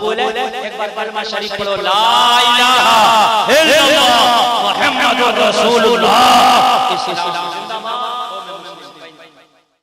बोले एक बार कलमा शरीफ पढ़ो, ला इलाहा इल्लल्लाह मुहम्मदुर रसूलुल्लाह।